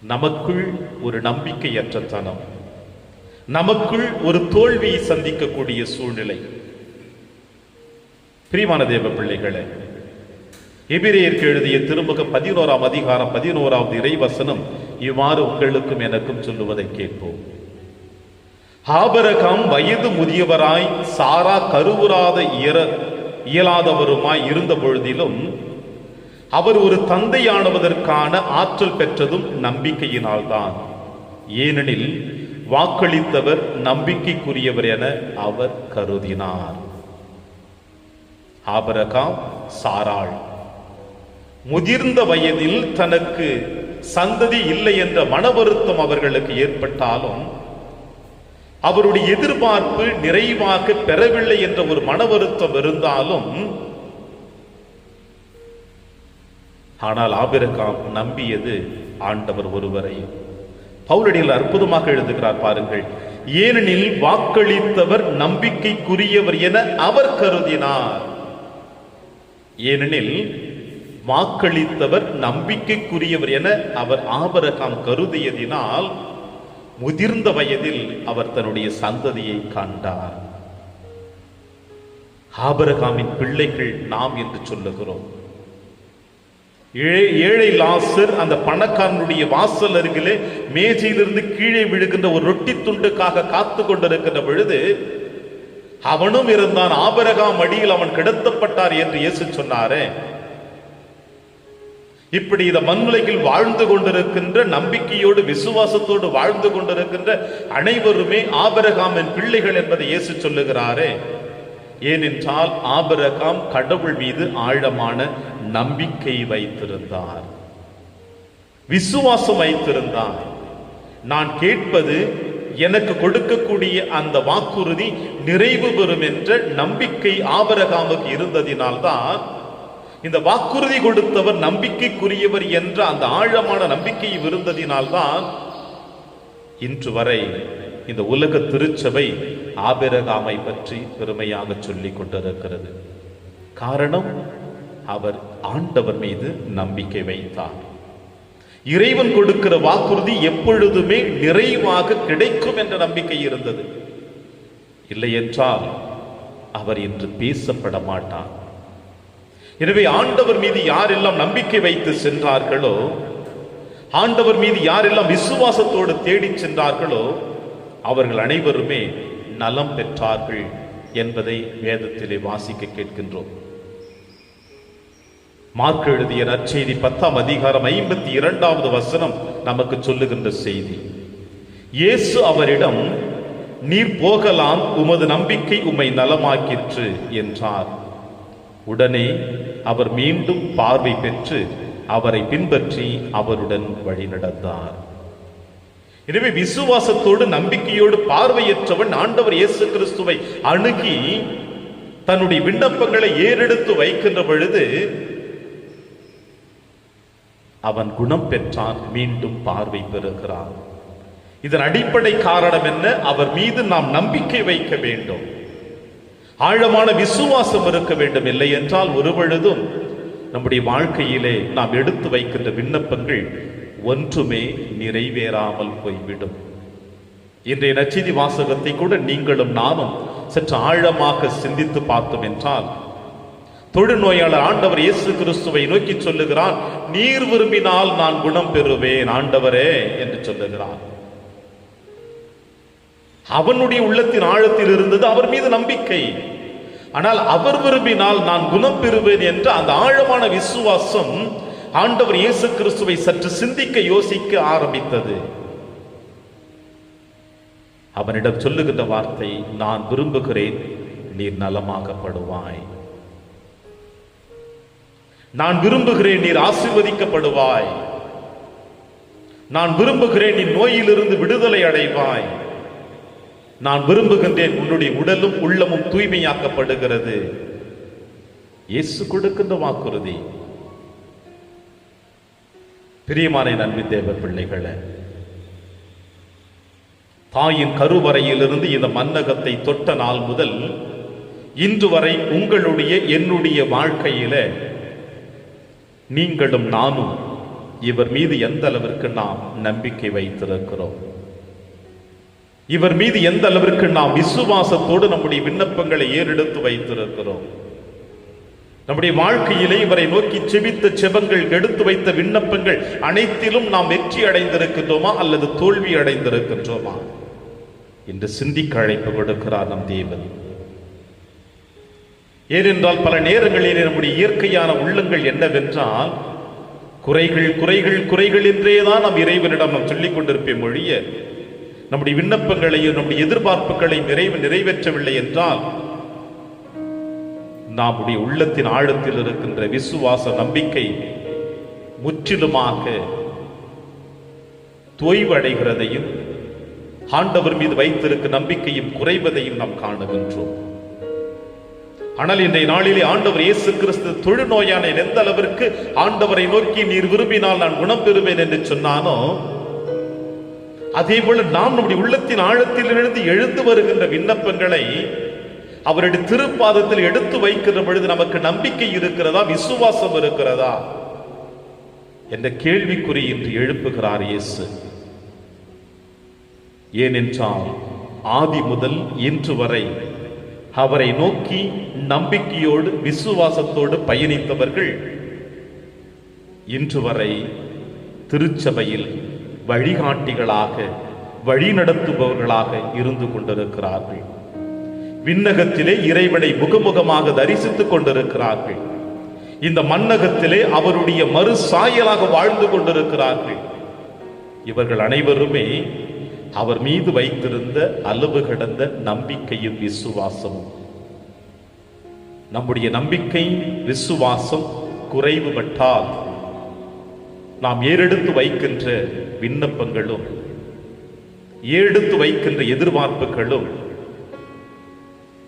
நமக்குள் ஒரு நம்பிக்கையற்ற தனம், நமக்குள் ஒரு தோல்வியை சந்திக்கக்கூடிய சூழ்நிலை. பிரியமான தேவ பிள்ளைகளே, எபிரேயருக்கு எழுதிய திருமுகம் 11ஆம் அதிகாரம் 11வது இறைவசனம் இவ்வாறு உங்களுக்கும் எனக்கும் சொல்லுவதை கேட்போம். ஆபிரகாம் வயது முதியவராய், சாரா கருவுறாத இயலாதவருமாய் இருந்த பொழுதிலும் அவர் ஒரு தந்தையானவதற்கான ஆற்றல் பெற்றதும் நம்பிக்கையினால்தான். ஏனெனில் வாக்களித்தவர் நம்பிக்கைக்குரியவர் என அவர் கருதினார். ஆபிரகாம், சாராள் முதிர்ந்த வயதில் தனக்கு சந்ததி இல்லை என்ற மன வருத்தம் அவர்களுக்கு ஏற்பட்டாலும், அவருடைய எதிர்பார்ப்பு நிறைவாக பெறவில்லை என்ற ஒரு மன வருத்தம் இருந்தாலும், ஆனால் ஆபிரகாம் நம்பியது ஆண்டவர் ஒருவரை. பவுலடியில் அற்புதமாக எழுதுகிறார் பாருங்கள். ஏனெனில் வாக்களித்தவர் நம்பிக்கைக்குரியவர் என அவர் கருதினார். ஏனெனில் வாக்களித்தவர் நம்பிக்கைக்குரியவர் என அவர் ஆபிரகாம் கருதியதினால் முதிர்ந்த வயதில் அவர் தன்னுடைய சந்ததியை கண்டார். ஆபிரகாமின் பிள்ளைகள் நாம் என்று சொல்லுகிறோம். ஏழை லாசர் அந்த பணக்காரனுடைய வாசல் அருகிலே மேஜையிலிருந்து கீழே விழுகின்ற ஒரு ரொட்டி துண்டுக்காக காத்து கொண்டிருக்கின்ற பொழுது அவனும் இருந்தான். ஆபிரகாம் அடியில் அவன் கிடத்தப்பட்டார் என்று இயேசு சொன்னாரே. இப்படி இந்த மண்ணுலகில் வாழ்ந்து கொண்டிருக்கின்ற, நம்பிக்கையோடு விசுவாசத்தோடு வாழ்ந்து கொண்டிருக்கின்ற அனைவருமே ஆபிரகாமின் பிள்ளைகள் என்பதை இயேசு சொல்லுகிறாரே. ஏனென்றால் ஆபிரகாம் கடவுள் மீது ஆழமான நம்பிக்கை வைத்திருந்தார், விசுவாசம் வைத்திருந்தார். நான் கேட்பது எனக்கு கொடுக்கக்கூடிய அந்த வாக்குறுதி நிறைவு பெறும் என்ற நம்பிக்கை ஆபிரகாமுக்கு இருந்ததினால்தான், இந்த வாக்குறுதி கொடுத்தவர் நம்பிக்கைக்குரியவர் என்ற அந்த ஆழமான நம்பிக்கை இருந்ததினால்தான் இன்று வரை இந்த உலக திருச்சபை ஆபிரகாமை பற்றி பெருமையாக சொல்லிக் கொண்டிருக்கிறது. காரணம், அவர் ஆண்டவர் மீது நம்பிக்கை வைத்தார். இறைவன் கொடுக்கிற வாக்குறுதி எப்பொழுதுமே நிறைவாக கிடைக்கும் என்ற நம்பிக்கை இருந்தது. இல்லை என்றால் அவர் இன்று பேசப்பட மாட்டார். எனவே ஆண்டவர் மீது யாரெல்லாம் நம்பிக்கை வைத்து சென்றார்களோ, ஆண்டவர் மீது யாரெல்லாம் விசுவாசத்தோடு தேடி சென்றார்களோ, அவர்கள் அனைவருமே நலம் பெற்றார்கள் என்பதை வேதத்திலே வாசிக்க கேட்கின்றோம். மார்க் எழுதிய நற்செய்தி 10ஆம் அதிகாரம் 52வது வசனம் நமக்கு சொல்லுகின்ற செய்தி. இயேசு அவரிடம், நீர் போகலாம், உமது நம்பிக்கை உம்மை நலமாக்கிற்று என்றார். உடனே அவர் மீண்டும் பார்வை பெற்று அவரை பின்பற்றி அவருடன் வழிநடந்தார். எனவே விசுவாசத்தோடு நம்பிக்கையோடு பார்வையற்றவன் ஆண்டவர் இயேசு கிறிஸ்துவை அணுகி தன்னுடைய விண்ணப்பங்களை ஏறெடுத்து வைக்கின்ற பொழுது அவன் குணம் பெற்றான், மீண்டும் பார்வை பெறுகிறான். இதன் அடிப்படை காரணம் என்ன? அவர் மீது நாம் நம்பிக்கை வைக்க வேண்டும், ஆழமான விசுவாசம் இருக்க வேண்டும். இல்லை என்றால் ஒரு பொழுதும் நம்முடைய வாழ்க்கையிலே நாம் எடுத்து வைக்கின்ற விண்ணப்பங்கள் ஒன்றுமே நிறைவேறாமல் போய்விடும். இன்றைய நற்செய்தி வாசகத்தை கூட நீங்களும் நானும் சற்று ஆழமாக சிந்தித்து பார்த்தோம் என்றால், தொழுநோயாளர் ஆண்டவர் இயேசு கிறிஸ்துவை நோக்கி சொல்லுகிறான், நீர் விரும்பினால் நான் குணம் பெறுவேன் ஆண்டவரே என்று சொல்லுகிறான். அவனுடைய உள்ளத்தின் ஆழத்தில் இருந்தது அவர் மீது நம்பிக்கை. ஆனால் அவர் விரும்பினால் நான் குணம் பெறுவேன் என்ற அந்த ஆழமான விசுவாசம் ஆண்டவர் இயேசு கிறிஸ்துவை சற்று சிந்திக்க யோசிக்க ஆரம்பித்தது. அவனிடம் சொல்லுகின்ற வார்த்தை, நான் விரும்புகிறேன், நீர் நலமாகப்படுவாய். நான் விரும்புகிறேன், நீர் ஆசீர்வதிக்கப்படுவாய். நான் விரும்புகிறேன், நீ நோயிலிருந்து விடுதலை அடைவாய். நான் விரும்புகின்றேன், உன்னுடைய உடலும் உள்ளமும் தூய்மையாக்கப்படுகிறது. இயேசு கொடுக்கின்ற வாக்குறுதி. பிரியமான அன்பின் தேவ பிள்ளைகளே, தாயின் கருவறையிலிருந்து இந்த மன்னகத்தை தொட்ட நாள் முதல் இன்று வரை உங்களுடைய என்னுடைய வாழ்க்கையில நீங்களும் நானும் இவர் மீது எந்த அளவிற்கு நாம் நம்பிக்கை வைத்திருக்கிறோம், இவர் மீது எந்த அளவிற்கு நாம் விசுவாசத்தோடு நம்முடைய விண்ணப்பங்களை ஏறெடுத்து வைத்திருக்கிறோம். நம்முடைய வாழ்க்கையிலே இவரை நோக்கி செபித்த செபங்கள், எடுத்து வைத்த விண்ணப்பங்கள் அனைத்திலும் நாம் வெற்றி அடைந்திருக்கின்றோமா அல்லது தோல்வி அடைந்திருக்கின்றோமா என்று சிந்திக்க அழைப்பு கொடுக்கிறார் நம் தேவன். ஏனென்றால் பல நேரங்களிலே நம்முடைய இயற்கையான உள்ளங்கள் என்னவென்றால் குறைகள் குறைகள் குறைகள் என்றேதான் நாம் இறைவனிடம் நாம் சொல்லிக் கொண்டிருப்போம் ஒழிய நம்முடைய விண்ணப்பங்களையும் நம்முடைய எதிர்பார்ப்புகளையும் இறைவன் நிறைவேற்றவில்லை என்றால் நம்முடைய உள்ளத்தின் ஆழத்தில் இருக்கின்ற விசுவாச நம்பிக்கை முற்றிலுமாக தொய்வு அடைகிறதையும் ஆண்டவர் மீது வைத்திருக்கும் நம்பிக்கையும் குறைவதையும் நாம் காணுகின்றோம். ஆனால் இன்றைய நாளிலே ஆண்டவர் இயேசு கிறிஸ்து தொழுநோயான எந்த அளவிற்கு ஆண்டவரை நோக்கி நீர் விரும்பினால் நான் குணம் பெறுவேன் என்று சொன்னானோ, அதே போல நாம் நம்முடைய உள்ளத்தின் ஆழத்திலிருந்து எழுந்து வருகின்ற விண்ணப்பங்களை அவருடைய திருப்பாதத்தில் எடுத்து வைக்கிற பொழுது நமக்கு நம்பிக்கை இருக்கிறதா, விசுவாசம் இருக்கிறதா என்ற கேள்விக்குறி இன்று எழுப்புகிறார் இயேசு. ஏனென்றால் ஆதி முதல் இன்று வரை அவரை நோக்கி நம்பிக்கையோடு விசுவாசத்தோடு பயணித்தவர்கள் இன்று வரை திருச்சபையில் வழிகாட்டிகளாக வழிநடத்துபவர்களாக இருந்து கொண்டிருக்கிறார்கள். விண்ணகத்திலே இறைவனை முகமுகமாக தரிசித்துக் கொண்டிருக்கிறார்கள். இந்த மண்ணகத்திலே அவருடைய மறு சாயலாக வாழ்ந்து கொண்டிருக்கிறார்கள். இவர்கள் அனைவருமே அவர் மீது வைத்திருந்த அளவு கடந்த நம்பிக்கையும் விசுவாசமும். நம்முடைய நம்பிக்கை விசுவாசம் குறைவுபட்டால் நாம் ஏறெடுத்து வைக்கின்ற விண்ணப்பங்களும் ஏறெடுத்து வைக்கின்ற எதிர்பார்ப்புகளும்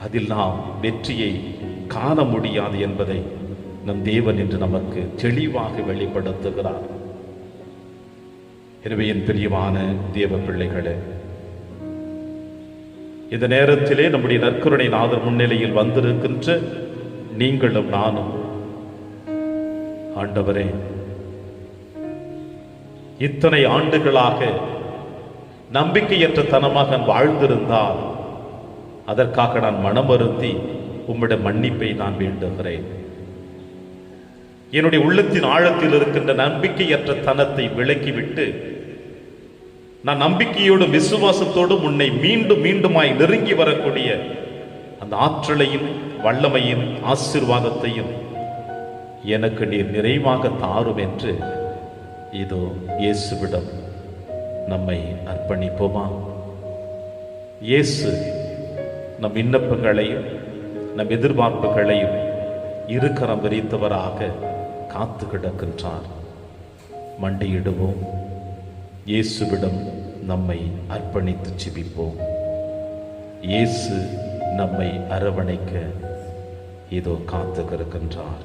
அதில் நாம் வெற்றியை காண முடியாது என்பதை நம் தேவன் என்று நமக்கு தெளிவாக வெளிப்படுத்துகிறார். எனவே என் பிரியமான தேவ பிள்ளைகளே, இந்த நேரத்திலே நம்முடைய நற்கருணை நாதர் முன்னிலையில் வந்திருக்கின்ற நீங்களும் நானும், ஆண்டவரே, இத்தனை ஆண்டுகளாக நம்பிக்கையற்ற தனமாக நான் வாழ்ந்திருந்தால் அதற்காக நான் மனமருந்தி உம்மிட மன்னிப்பை நான் வேண்டுகிறேன். என்னுடைய உள்ளத்தின் ஆழத்தில் இருக்கின்ற நம்பிக்கையற்ற தனத்தை விலக்கிவிட்டு நான் நம்பிக்கையோடும் விசுவாசத்தோடும் உன்னை மீண்டும் மீண்டுமாய் நெருங்கி வரக்கூடிய அந்த ஆற்றலையும் வல்லமையும் ஆசீர்வாதத்தையும் எனக்கு நீர் நிறைவாக தாரும் என்று இதோ இயேசுவிடம் நம்மை அர்ப்பணிப்போமா? இயேசு நம் விண்ணப்பங்களையும் நம் எதிர்பார்ப்புகளையும் இருக்கரம் விரித்தவராக காத்து கிடக்கின்றார். மண்டியிடுவோம், இயேசுவிடம் நம்மை அர்ப்பணித்து ஜெபிப்போம். இயேசு நம்மை அரவணைக்க இதோ காத்து கிடக்கின்றார்.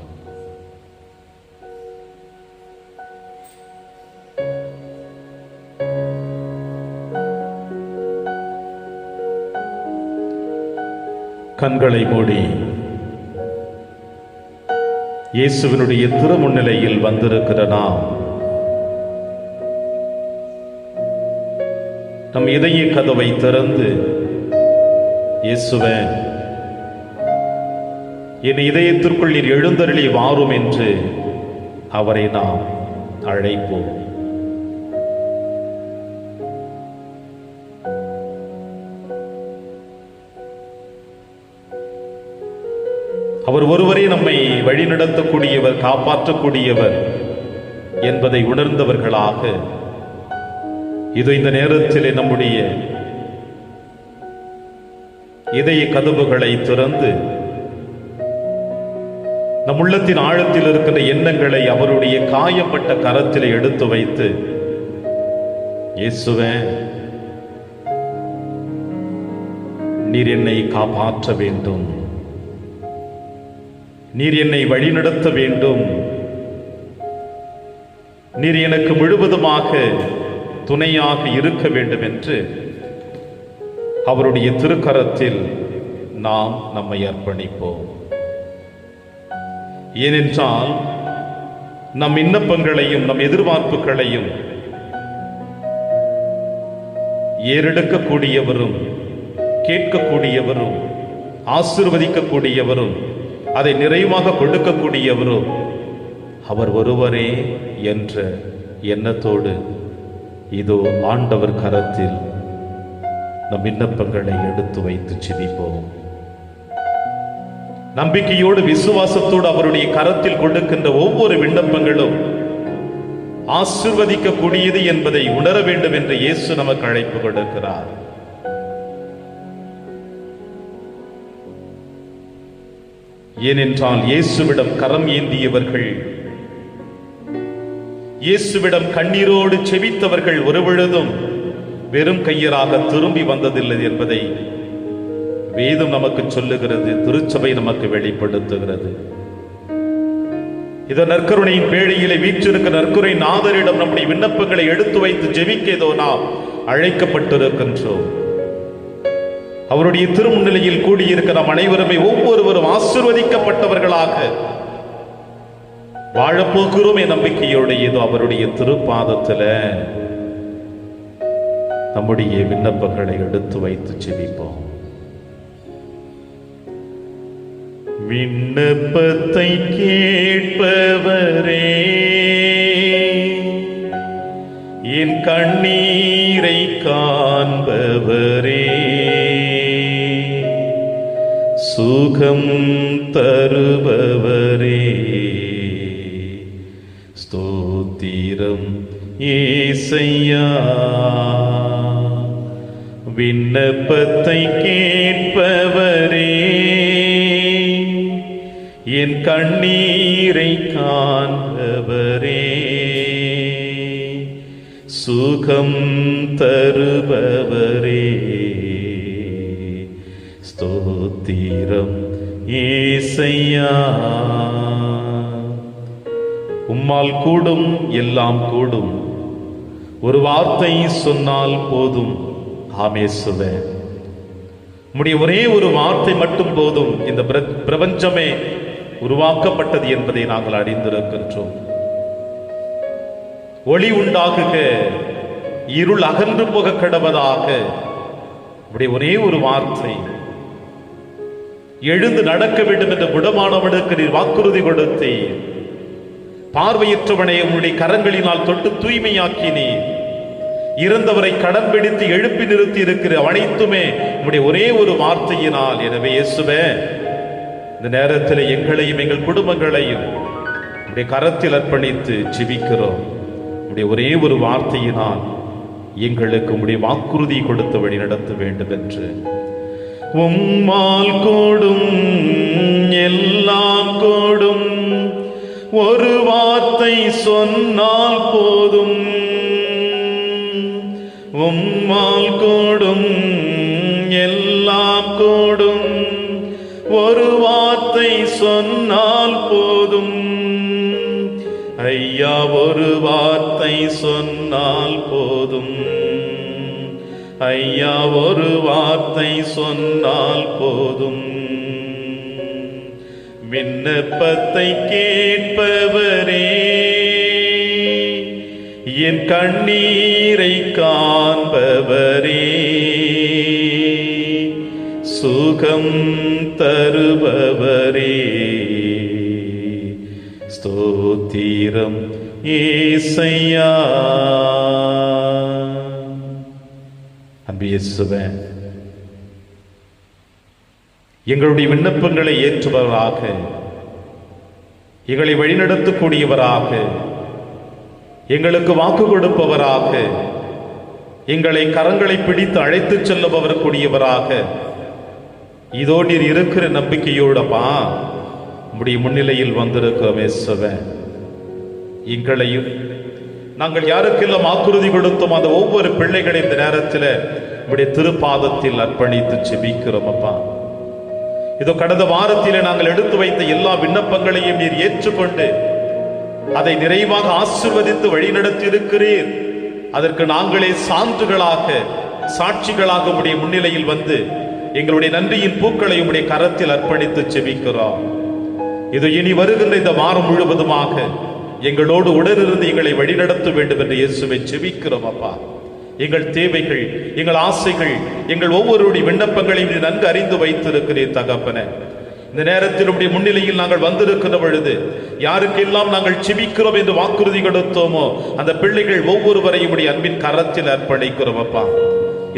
கண்களை மூடி இயேசுவினுடைய திருமுன்னிலையில் வந்திருக்கிற நாம் நம் இதய கதவை திறந்து, இயேசுவே, என் இதயத்திற்குள் நீர் எழுந்தருளி வாரும் என்று அவரை நாம் அழைப்போம். அவர் ஒருவரே நம்மை வழிநடத்தக்கூடியவர், காப்பாற்றக்கூடியவர் என்பதை உணர்ந்தவர்களாக இது இந்த நேரத்திலே நம்முடைய இதய கதவுகளை திறந்து நம் உள்ளத்தின் ஆழத்தில் இருக்கிற எண்ணங்களை அவருடைய காயப்பட்ட கரத்திலே எடுத்து வைத்து, இயேசுவே, நீர் என்னை காப்பாற்ற வேண்டும், நீர் என்னை வழிநடத்த வேண்டும், நீர் எனக்கு முழுவதுமாக துணையாக இருக்க வேண்டும் என்று அவருடைய திருக்கரத்தில் நாம் நம்மை அர்ப்பணிப்போம். ஏனென்றால் நம் விண்ணப்பங்களையும் நம் எதிர்பார்ப்புகளையும் ஏறெடுக்கக்கூடியவரும் கேட்கக்கூடியவரும் ஆசீர்வதிக்கக்கூடியவரும் அதை நிறைவாக கொடுக்கக்கூடியவரோ அவர் ஒருவரே என்ற எண்ணத்தோடு இதோ ஆண்டவர் கரத்தில் நம் விண்ணப்பங்களை எடுத்து வைத்து ஜெபிப்போம். நம்பிக்கையோடு விசுவாசத்தோடு அவருடைய கரத்தில் கொடுக்கின்ற ஒவ்வொரு விண்ணப்பங்களும் ஆசீர்வதிக்கக்கூடியது என்பதை உணர வேண்டும் என்று இயேசு நமக்கு அழைப்பு கொடுக்கிறார். ஏனென்றால் இயேசுவிடம் கரம் ஏந்தியவர்கள், இயேசுவிடம் கண்ணீரோடு செபித்தவர்கள் ஒருபொழுதும் வெறும் கையராக திரும்பி வந்ததில்லை என்பதை வேதம் நமக்கு சொல்லுகிறது, திருச்சபை நமக்கு வெளிப்படுத்துகிறது. இதோ நற்கருணையின் பேழையிலே வீற்றிருக்கிற நற்கருணை நாதரிடம் நம்முடைய விண்ணப்பங்களை எடுத்து வைத்து ஜெபிக்க ஏதோ நாம் அழைக்கப்பட்டிருக்கின்றோம். அவருடைய திருமுன்னிலையில் கூடியிருக்கிற நம் அனைவருமே ஒவ்வொருவரும் ஆசீர்வதிக்கப்பட்டவர்களாக வாழப்போகிறோம் என் நம்பிக்கையோடு ஏதோ அவருடைய திருப்பாதத்துல நம்முடைய விண்ணப்பங்களை எடுத்து வைத்து ஜெபிப்போம். விண்ணப்பத்தை கேட்பவரே, என் கண்ணீரை காண்பவரே, சுகம் தருபவரே, ஸ்தோத்திரம் ஏசையா. விண்ணப்பத்தை கேட்பவரே, என் கண்ணீரை காண்பவரே, சுகம் தருபவரே, ஸ்தோத்திரம் ஏசையா. உம்மால் கூடும் எல்லாம் கூடும், ஒரு வார்த்தை சொன்னால் போதும். ஆமேசுவே, உம்முடைய ஒரே ஒரு வார்த்தை மட்டும் போதும் இந்த பிரபஞ்சமே உருவாக்கப்பட்டது என்பதை நாங்கள் அறிந்திருக்கின்றோம். ஒளி உண்டாகுக, இருள் அகன்று போக கடவதாக. உம்முடைய ஒரே ஒரு வார்த்தை, எழுந்து நடக்க வேண்டும் என்ற புடமானவனுக்கு நீர் வாக்குறுதி கொடுத்தீர். பார்வையற்றவனை உம்முடைய கரங்களினால் தொட்டு தூய்மையாக்கினீர். இறந்தவரை கடன் பிடித்து எழுப்பி நிறுத்தி இருக்கிற அனைத்துமே உம்முடைய ஒரே ஒரு வார்த்தையினால். எனவே இயேசுவே, இந்த நேரத்தில் எங்களையும் எங்கள் குடும்பங்களையும் உம்முடைய கரத்தில் அர்ப்பணித்து ஜெபிக்கிறோம். உம்முடைய ஒரே ஒரு வார்த்தையினால் எங்களுக்கு உம்முடைய வாக்குறுதி கொடுத்து வழி நடத்த வேண்டும் என்று. உம்மால் கூடும் எல்லாம் கூடும், ஒரு வார்த்தை சொன்னால் போதும். உம்மால் கூடும் எல்லாம் கூடும், ஒரு வார்த்தை சொன்னால் போதும். ஐயா, ஒரு வார்த்தை சொன்னால் போதும். ஐயா, ஒரு வார்த்தை சொன்னால் போதும். விண்ணப்பத்தை கேட்பவரே, என் கண்ணீரை காண்பவரே, சுகம் தருபவரே, ஸ்தோத்திரம் ஏசையா. அன்பு இயேசுவே, எங்களுடைய விண்ணப்பங்களை ஏற்றுபவராக, எங்களை வழிநடத்தக்கூடியவராக, எங்களுக்கு வாக்கு கொடுப்பவராக, எங்களை கரங்களை பிடித்து அழைத்துச் செல்லுபவர் கூடியவராக இதோ நீர் இருக்கிற நம்பிக்கையோடப்பா உம்முடைய முன்னிலையில் வந்திருக்கிறோம். இயேசுவே, எங்களையும் நாங்கள் யாருக்கெல்லாம் வாக்குறுதி கொடுத்தோம் அந்த ஒவ்வொரு பிள்ளைகளை இந்த நேரத்தில் உம்முடைய திருப்பாதத்தில் அர்ப்பணித்து ஜெபிக்கிறோம். அப்பா, இதோ கடந்த வாரத்திலே நாங்கள் எடுத்து வைத்த எல்லா விண்ணப்பங்களையும் நீர் ஏற்றுக்கொண்டு அதை நிறைவாக ஆசீர்வதித்து வழிநடத்தி இருக்கிறீர். அதற்கு நாங்களே சான்றுகளாக, சாட்சிகளாக உம்முடைய முன்னிலையில் வந்து எங்களுடைய நன்றியின் பூக்களை உம்முடைய கரத்தில் அர்ப்பணித்து ஜெபிக்கிறோம். இது இனி வருகின்ற இந்த வாரம் முழுவதுமாக எங்களோடு உடனிருந்து எங்களை வழிநடத்த வேண்டும் என்று இயேசுவை ஜெபிக்கிறோம். அப்பா, எங்கள் தேவைகள், எங்கள் ஆசைகள், எங்கள் ஒவ்வொருடைய விண்ணப்பங்களையும் நீ நன்கு அறிந்து வைத்திருக்கிறீர் தகப்பனே. இந்த நேரத்தில் உடைய முன்னிலையில் நாங்கள் வந்திருக்கிற பொழுது யாருக்கெல்லாம் நாங்கள் செபிக்கிறோம் என்று வாக்குறுதி கொடுத்தோமோ அந்த பிள்ளைகள் ஒவ்வொருவரையும் உடைய அன்பின் கரத்தில் அர்ப்பணிக்கிறோம் அப்பா.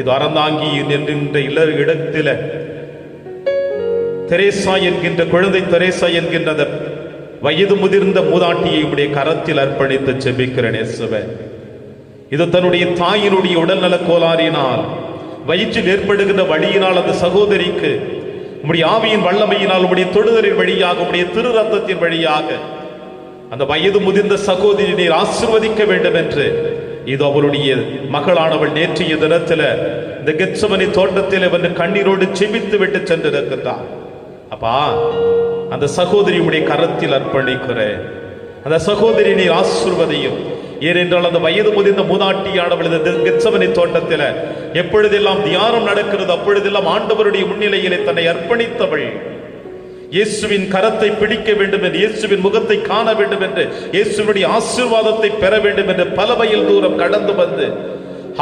இது அறந்தாங்கி என்கின்ற இடத்தில தெரேசா என்கின்ற குழந்தை தெரேசா என்கின்ற அந்த வயது முதிர்ந்த மூதாட்டியை உடைய கரத்தில் அர்ப்பணித்து செபிக்கிறேன் இயேசுவே. இது தன்னுடைய தாயினுடைய உடல்நல கோளாறினால் வயிற்றில் ஏற்படுகின்ற வழியினால் அந்த சகோதரிக்கு உம்முடைய ஆவியின் வல்லமையினால் உம்முடைய தொடுதலின் வழியாக உம்முடைய திரு ரத்தத்தின் வழியாக அந்த வயது முதிர்ந்த சகோதரி நீர் ஆசீர்வதிக்க வேண்டும் என்று இது அவளுடைய மகளானவள் நேற்றைய தினத்தில் இந்த கெத்சமனி தோட்டத்தில் வந்து கண்ணீரோடு செபித்து விட்டு சென்றிருக்கின்றார். அப்பா, அந்த சகோதரி உடைய கரத்தில் அர்ப்பணிக்கிறேன். அந்த சகோதரி நீர் ஆசீர்வதியும். ஏனென்றால் அந்த வயது முதிர்ந்த மூதாட்டியானவள் கெத்சமனி தோட்டத்தில் எப்பொழுதெல்லாம் தியானம் நடக்கிறது அப்பொழுதெல்லாம் ஆண்டவருடைய முன்னிலையிலே தன்னை அர்ப்பணித்தவள். இயேசுவின் கரத்தை பிடிக்க வேண்டும் என்று, இயேசுவின் முகத்தை காண வேண்டும் என்று, இயேசுவினுடைய ஆசீர்வாதத்தை பெற வேண்டும் என்று பல மைல் தூரம் கடந்து வந்து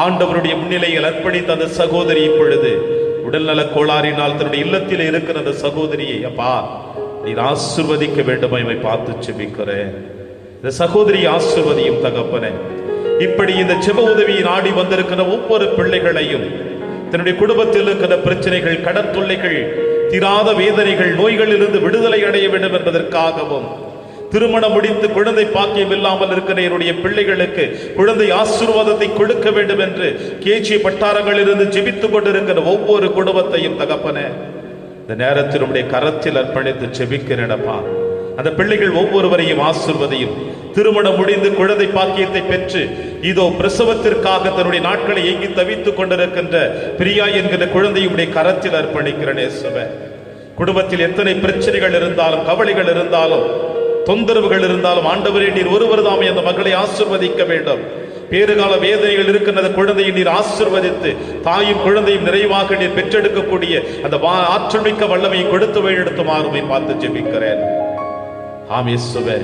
ஆண்டவருடைய முன்னிலையில் அர்ப்பணித்த அந்த சகோதரி இப்பொழுது உடல்நல கோளாறினால் தன்னுடைய இல்லத்தில் இருக்கிற அந்த சகோதரியை அப்பா நீர் ஆசீர்வதிக்க வேண்டும் இவை பார்த்து செபிக்கிறேன். இந்த சகோதரி ஆசீர்வதியும் தகப்பனே. இப்படி இந்த ஜெப உதவியை நாடி வந்திருக்கிற ஒவ்வொரு பிள்ளைகளையும் தன்னுடைய குடும்பத்தில் இருக்கிற பிரச்சனைகள், கடன் தொல்லைகள், தீராத வேதனைகள், நோய்களிலிருந்து விடுதலை அடைய வேண்டும் என்பதற்காகவும், திருமணம் முடித்து குழந்தை பாக்கியம் இல்லாமல் இருக்கிற என்னுடைய பிள்ளைகளுக்கு குழந்தை ஆசீர்வாதத்தை கொடுக்க வேண்டும் என்று கேஜி பட்டாரங்களிலிருந்து ஜெபித்துக் கொண்டிருக்கிற ஒவ்வொரு குடும்பத்தையும் தகப்பனே இந்த நேரத்தில் உடைய கரத்தில் அர்ப்பணித்து ஜெபிக்கிறேனப்பா. அந்த பிள்ளைகள் ஒவ்வொருவரையும் ஆசீர்வதியும். திருமணம் முடிந்து குழந்தை பாக்கியத்தை பெற்று இதோ பிரசவத்திற்காக தன்னுடைய நாட்களை ஏங்கி தவித்துக் கொண்டிருக்கின்ற பிரியா என்கிற குழந்தையுடைய கரத்தில் அர்ப்பணிக்கிறேன் இயேசுவே. குடும்பத்தில் எத்தனை பிரச்சனைகள் இருந்தாலும், கவலைகள் இருந்தாலும், தொந்தரவுகள் இருந்தாலும் ஆண்டவரே நீர் ஒருவர் தாமே அந்த மகளை ஆசீர்வதிக்க வேண்டும். பேறுகால வேதனைகள் இருக்கின்ற குழந்தையை நீர் ஆசீர்வதித்து தாயும் குழந்தையும் நிறைவாக நீர் பெற்றெடுக்கக்கூடிய அந்த ஆற்றல் மிக்க வல்லமையை கொடுத்து வழிநடத்துமாறுமை பார்த்து ஜெபிக்கிறேன். ஆமேசுவே,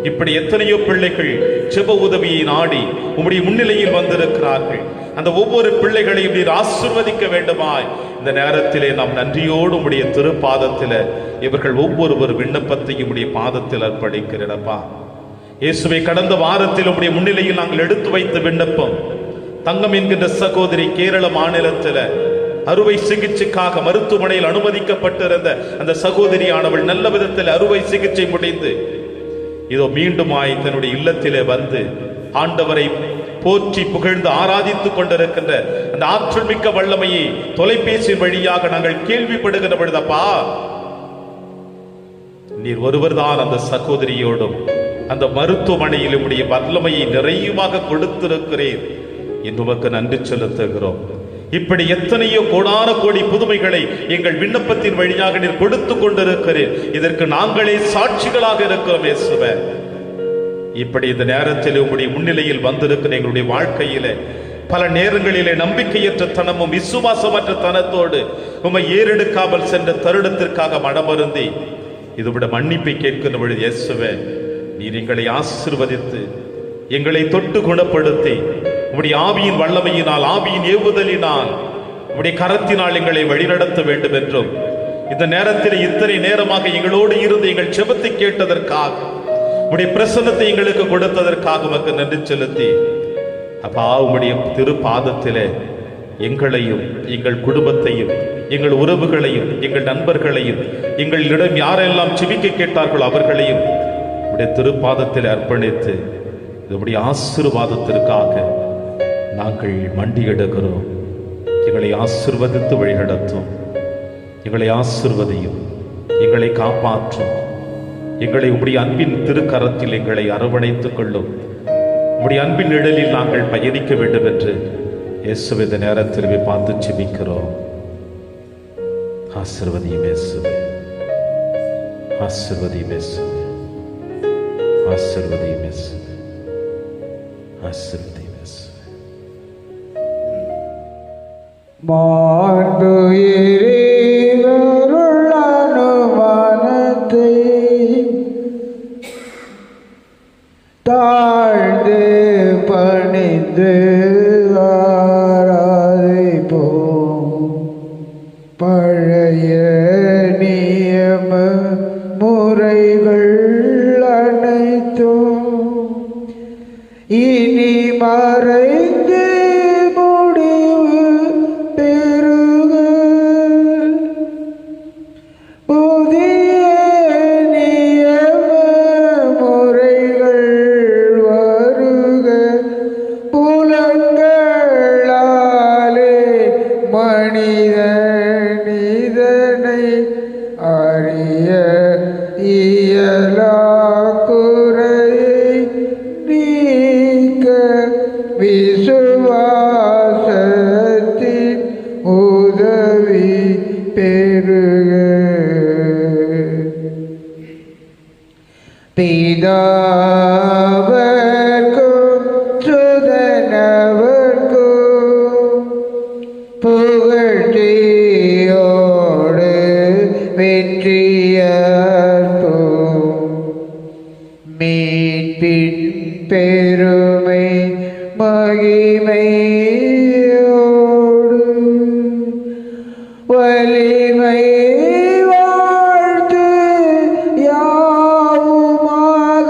இப்படி எத்தனையோ பிள்ளைகள் ஜெப உதவியை நாடி உம்முடைய முன்னிலையில் வந்திருக்கிறார்கள். அந்த ஒவ்வொரு பிள்ளைகளையும் நீர் ஆசீர்வதிக்க வேண்டுமாய் இந்த நேரத்திலே நாம் நன்றியோடு உம்முடைய திருப்பாதத்தில் இவர்கள் ஒவ்வொரு விண்ணப்பத்தையும் உடைய பாதத்தில் அர்ப்பணிக்கிறேனப்பா. இயேசுவை கடந்த வாரத்தில் உம்முடைய முன்னிலையில் நாங்கள் எடுத்து வைத்த விண்ணப்பம், தங்கம் என்கின்ற சகோதரி கேரள மாநிலத்தில் அறுவை சிகிச்சைக்காக மருத்துவமனையில் அனுமதிக்கப்பட்டிருந்த அந்த சகோதரியானவள் நல்ல விதத்தில் அறுவை சிகிச்சை முடிந்து இதோ மீண்டுமாய் தன்னுடைய இல்லத்திலே வந்து ஆண்டவரை போற்றி புகழ்ந்து ஆராதித்துக் கொண்டிருக்கின்ற அந்த ஆற்றல் மிக்க வல்லமையை தொலைபேசி வழியாக நாங்கள் கேள்விப்படுகிற பொழுதப்பா நீர் ஒருவர் தான் அந்த சகோதரியோடும் அந்த மருத்துவமனையில் உடைய வல்லமையை நிறைவாக கொடுத்திருக்கிறேன் என்று உமக்கு நன்றி செலுத்துகிறோம். இப்படி எத்தனையோ கோடான கோடி புதுமைகளை எங்கள் விண்ணப்பத்தின் வழியாக நீர் கொடுத்து கொண்டிருக்கிறேன். இதற்கு நாங்களே சாட்சிகளாக இருக்கிறோம் இயேசுவே. இப்படி இந்த நேரத்தில் உங்களுடைய முன்னிலையில் வந்திருக்கிற எங்களுடைய வாழ்க்கையில பல நேரங்களிலே நம்பிக்கையற்ற தனமும் விசுவாசமற்ற தனத்தோடு உம்மை ஏறெடுக்காமல் சென்ற தருணத்திற்காக மனமருந்தி இதுவிட மன்னிப்பை கேட்கின்ற பொழுது இயேசுவே நீர் எங்களை ஆசீர்வதித்து எங்களை தொட்டு குணப்படுத்தி உம்முடைய ஆவியின் வல்லமையினால், ஆவியின் ஏவுதலினால், உம்முடைய கரத்தினால் எங்களை வழிநடத்த வேண்டும் என்றும் இந்த நேரத்தில் இத்தனை நேரமாக எங்களோடு இருந்து எங்கள் ஜெபத்தை கேட்டதற்காக, உம்முடைய பிரசன்னத்தை எங்களுக்கு கொடுத்ததற்காக உமக்கு நன்றி செலுத்தி அப்பா உம்முடைய திருப்பாதத்திலே எங்களையும் எங்கள் குடும்பத்தையும் எங்கள் உறவுகளையும் எங்கள் நண்பர்களையும் எங்களிடம் யாரெல்லாம் செபிக்க கேட்டார்களோ அவர்களையும் உடைய திருப்பாதத்தில் அர்ப்பணித்து உடைய ஆசீர்வாதத்திற்காக நாங்கள் மண்டியிடுகிறோம். எங்களை ஆசீர்வதித்து வழிநடத்தும், எங்களை ஆசீர்வதியும், எங்களை காப்பாற்றும், எங்களை உடைய அன்பின் திருக்கரத்தில் எங்களை அரவணைத்துக் கொள்ளும். உடைய அன்பின் நிழலில் நாங்கள் பயணிக்க வேண்டும் என்று இயேசுவே இந்த நேரத்தில் பார்த்து செபிக்கிறோம். ஆசீர்வதியும் இயேசுவே, ஆசீர்வதியும் இயேசுவே, ஆசீர்வதியும் இயேசுவே, ஆசீர்வதியும் இயேசுவே. அனுமானத்தை தாழ்ந்து பணிந்து ஆராதிப்போம். பழைய நியம மறைந்து முடிவு பெறுக. புதிய நியம முறைகள் வருக. புலன்களாலே மனிதன் இதனை அறிய இயலா குறையை நீக்க விசுவாசத்தின் உதவி பெறுக. பிதாவர்க்கும் சுதனவர்க்கும் புகழ்ச்சியோடு வெற்றியர்க்கும் மீட்பின் பெருமை மகிமையோடு வலிமை வாழ்த்து யாவுமாக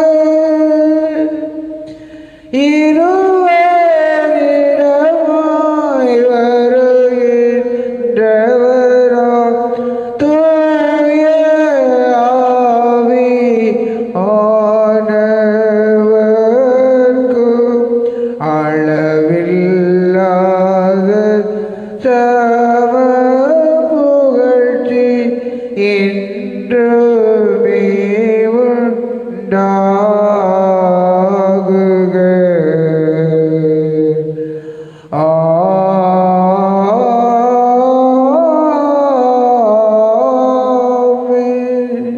இருவரிடமாய் வருகின்றவரா தூய ஆவி ஆனவர்க்கும் அளவில்லாத சம புகழ்ச்சி என்றுமே உண்டாகுக. ஆமென்.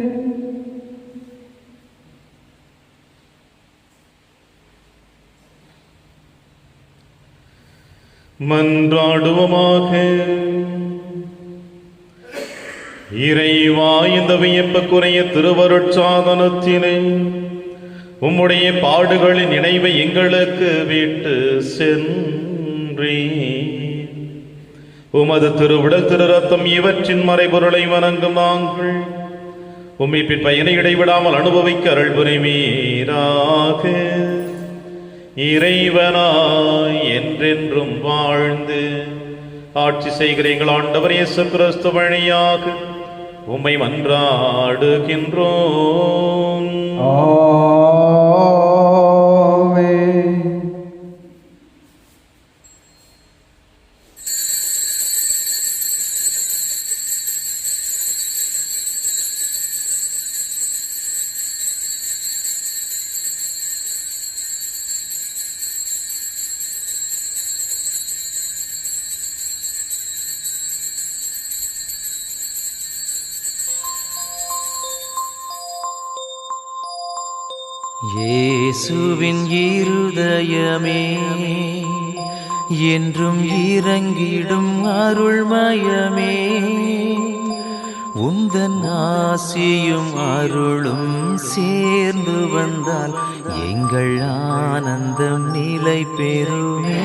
மன்றாடுவோமாக. இறைவா, இந்த வியப்புக்குரிய திருவருட்சாதனத்தினை உம்முடைய பாடுகளின் நினைவை எங்களுக்கு விட்டு சென்றே. உமது திருவுடல் திரு ரத்தம் இவற்றின் மறைபொருளை வணங்கும் நாங்கள் உம்மைப்பின் பயனை இடைவிடாமல் அனுபவிக்க அருள் புரிவீராக. இறைவனாய் என்றென்றும் வாழ்ந்து ஆட்சி செய்கிற எங்கள் ஆண்டவர் இயேசு கிறிஸ்து வழியாக உம்மை மன்றாடுகின்றோம். ஆமென். இயேசுவின் இருதயமே என்றும் இறங்கிடும் அருள்மயமே, உந்தன் ஆசியும் அருளும் சேர்ந்து வந்தால் எங்கள் ஆனந்தம் நிலை பெறுமே.